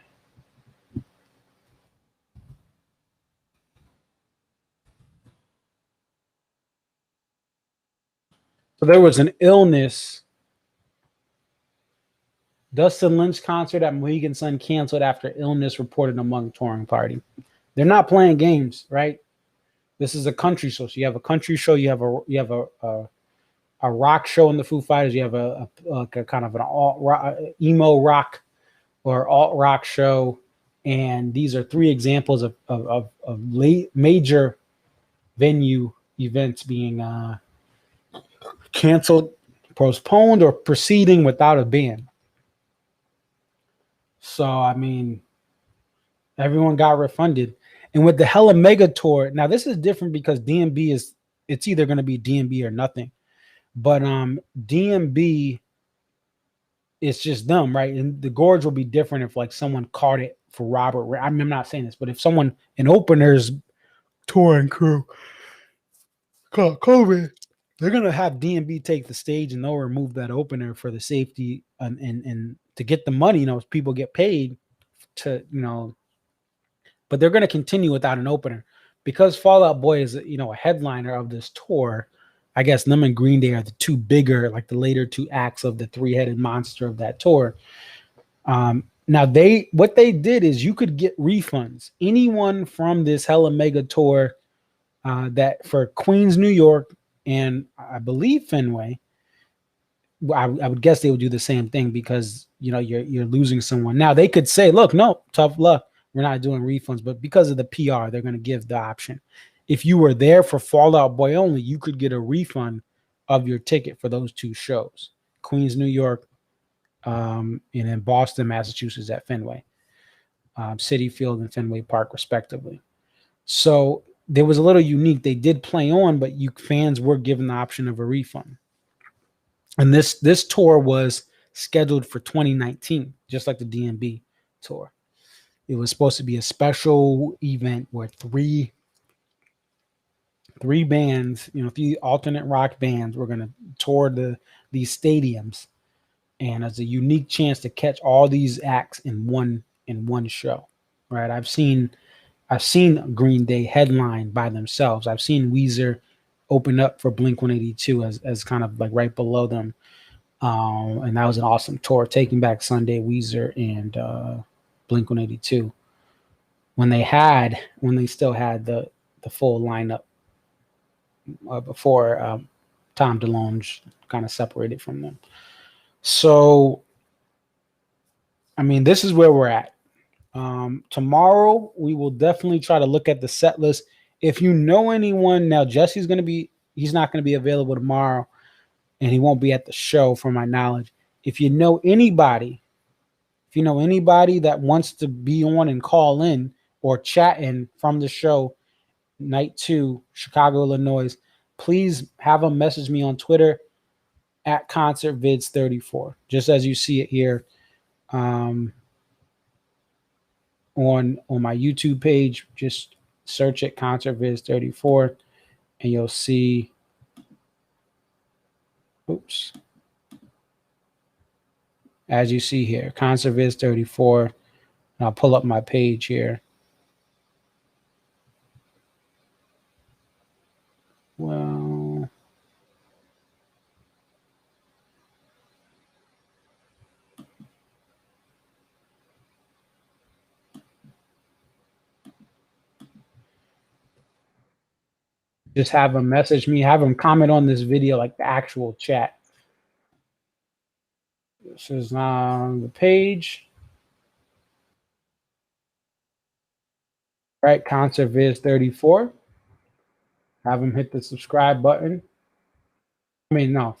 So there was an illness. Dustin Lynch concert at Mohegan Sun canceled after illness reported among touring party. They're not playing games, right? This is a country show. So you have a country show. You have a rock show in the Foo Fighters. You have a kind of an emo rock or alt rock show, and these are three examples of major venue events being canceled, postponed, or proceeding without a band. So I mean, everyone got refunded. And with the Hella Mega Tour, now this is different because DMB it's either going to be DMB or nothing. But DMB, it's just them, right? And the gorge will be different if like someone caught it for Robert. I'm not saying this, but if an opener's touring crew caught COVID, they're gonna have DMB take the stage and they'll remove that opener for the safety and to get the money. People get paid to but they're gonna continue without an opener because Fall Out Boy is a headliner of this tour. I guess them and Green Day are the two bigger, like the later two acts of the three-headed monster of that tour. Now what they did is you could get refunds. Anyone from this Hella Mega Tour that for Queens, New York, and I believe Fenway, I would guess they would do the same thing because you're losing someone. Now they could say, look, no, tough luck, we're not doing refunds, but because of the PR, they're going to give the option. If you were there for Fall Out Boy only, you could get a refund of your ticket for those two shows, Queens, New York, and in Boston, Massachusetts at Fenway, Citi Field and Fenway Park, respectively. So there was a little unique. They did play on, but you fans were given the option of a refund. And this tour was scheduled for 2019, just like the DMB tour. It was supposed to be a special event where three bands, three alternate rock bands were going to tour these stadiums, and as a unique chance to catch all these acts in one show, right? I've seen Green Day headline by themselves. I've seen Weezer open up for Blink-182 as kind of like right below them, and that was an awesome tour. Taking Back Sunday, Weezer, and Blink-182 when they still had the full lineup before Tom DeLonge kind of separated from them. So, I mean, this is where we're at. Tomorrow, we will definitely try to look at the set list. If you know anyone, now Jesse's he's not going to be available tomorrow, and he won't be at the show from my knowledge. If you know anybody that wants to be on and call in or chat in from the show, night 2, Chicago, Illinois, please have them message me on Twitter at ConcertVids34, just as you see it here on my YouTube page. Just search it, ConcertVids34, and you'll see. Oops. As you see here, ConcertVids34, and I'll pull up my page here. Well, just have them message me, have them comment on this video, like the actual chat. This is on the page. All right, ConcertVids34. Have them hit the subscribe button.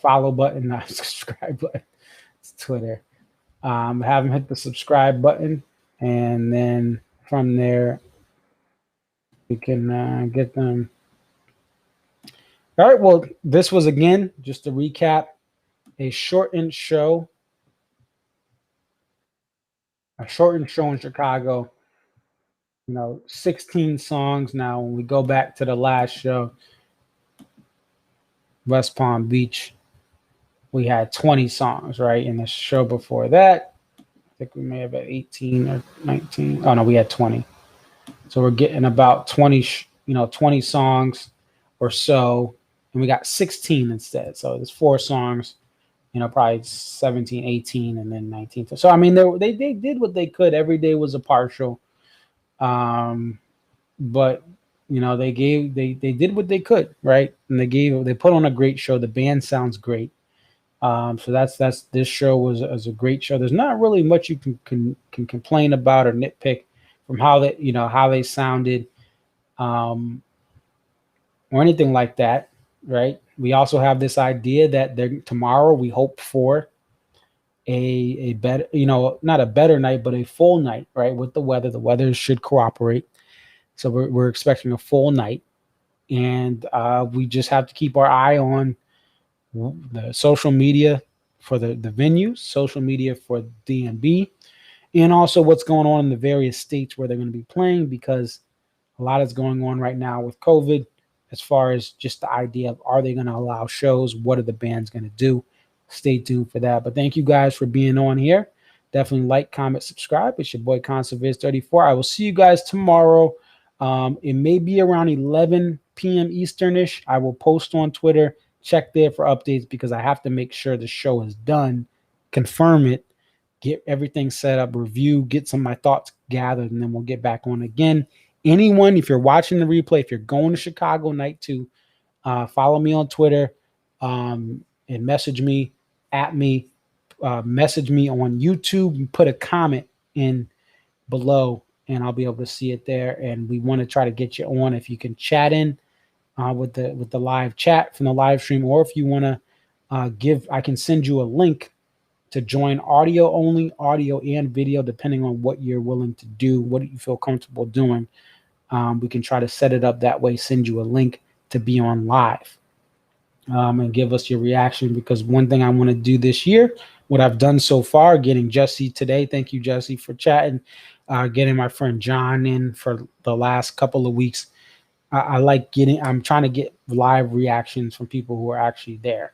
Follow button, not subscribe button. It's Twitter. Have them hit the subscribe button, and then from there, we can get them. All right, well, this was, again, just to recap, a shortened show. A shortened show in Chicago. 16 songs. Now, when we go back to the last show, West Palm Beach, we had 20 songs, right? In the show before that, I think we may have had 18 or 19. Oh, no, we had 20. So we're getting about 20 songs or so, and we got 16 instead. So there's 4 songs, probably 17, 18, and then 19. So, I mean, they did what they could. Every day was a partial. But they did what they could, right? And they put on a great show. The band sounds great. So that's this show was a great show. There's not really much you can complain about or nitpick from how they sounded, or anything like that, right? We also have this idea that tomorrow we hope for a better, not a better night, but a full night, right? With the weather. The weather should cooperate. So we're expecting a full night, and we just have to keep our eye on the social media for the venues, social media for DMB, and also what's going on in the various states where they're going to be playing, because a lot is going on right now with COVID, as far as just the idea of, are they going to allow shows? What are the bands going to do? Stay tuned for that. But thank you guys for being on here. Definitely like, comment, subscribe. It's your boy ConcertVids34. I will see you guys tomorrow. It may be around 11 p.m. Easternish. I will post on Twitter. Check there for updates, because I have to make sure the show is done, confirm it, get everything set up, review, get some of my thoughts gathered, and then we'll get back on again. Anyone, if you're watching the replay, if you're going to Chicago night 2, follow me on Twitter, and message me, message me on YouTube, and put a comment in below, and I'll be able to see it there. And we want to try to get you on. If you can chat in with the live chat from the live stream, or if you want to I can send you a link to join audio only, audio and video, depending on what you're willing to do, what you feel comfortable doing. We can try to set it up that way, send you a link to be on live, and give us your reaction. Because one thing I want to do this year, what I've done so far, getting Jesse today, thank you, Jesse, for chatting, getting my friend John in for the last couple of weeks. I'm trying to get live reactions from people who are actually there.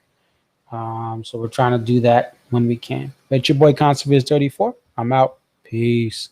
So we're trying to do that when we can. But your boy Conservative 34. I'm out. Peace.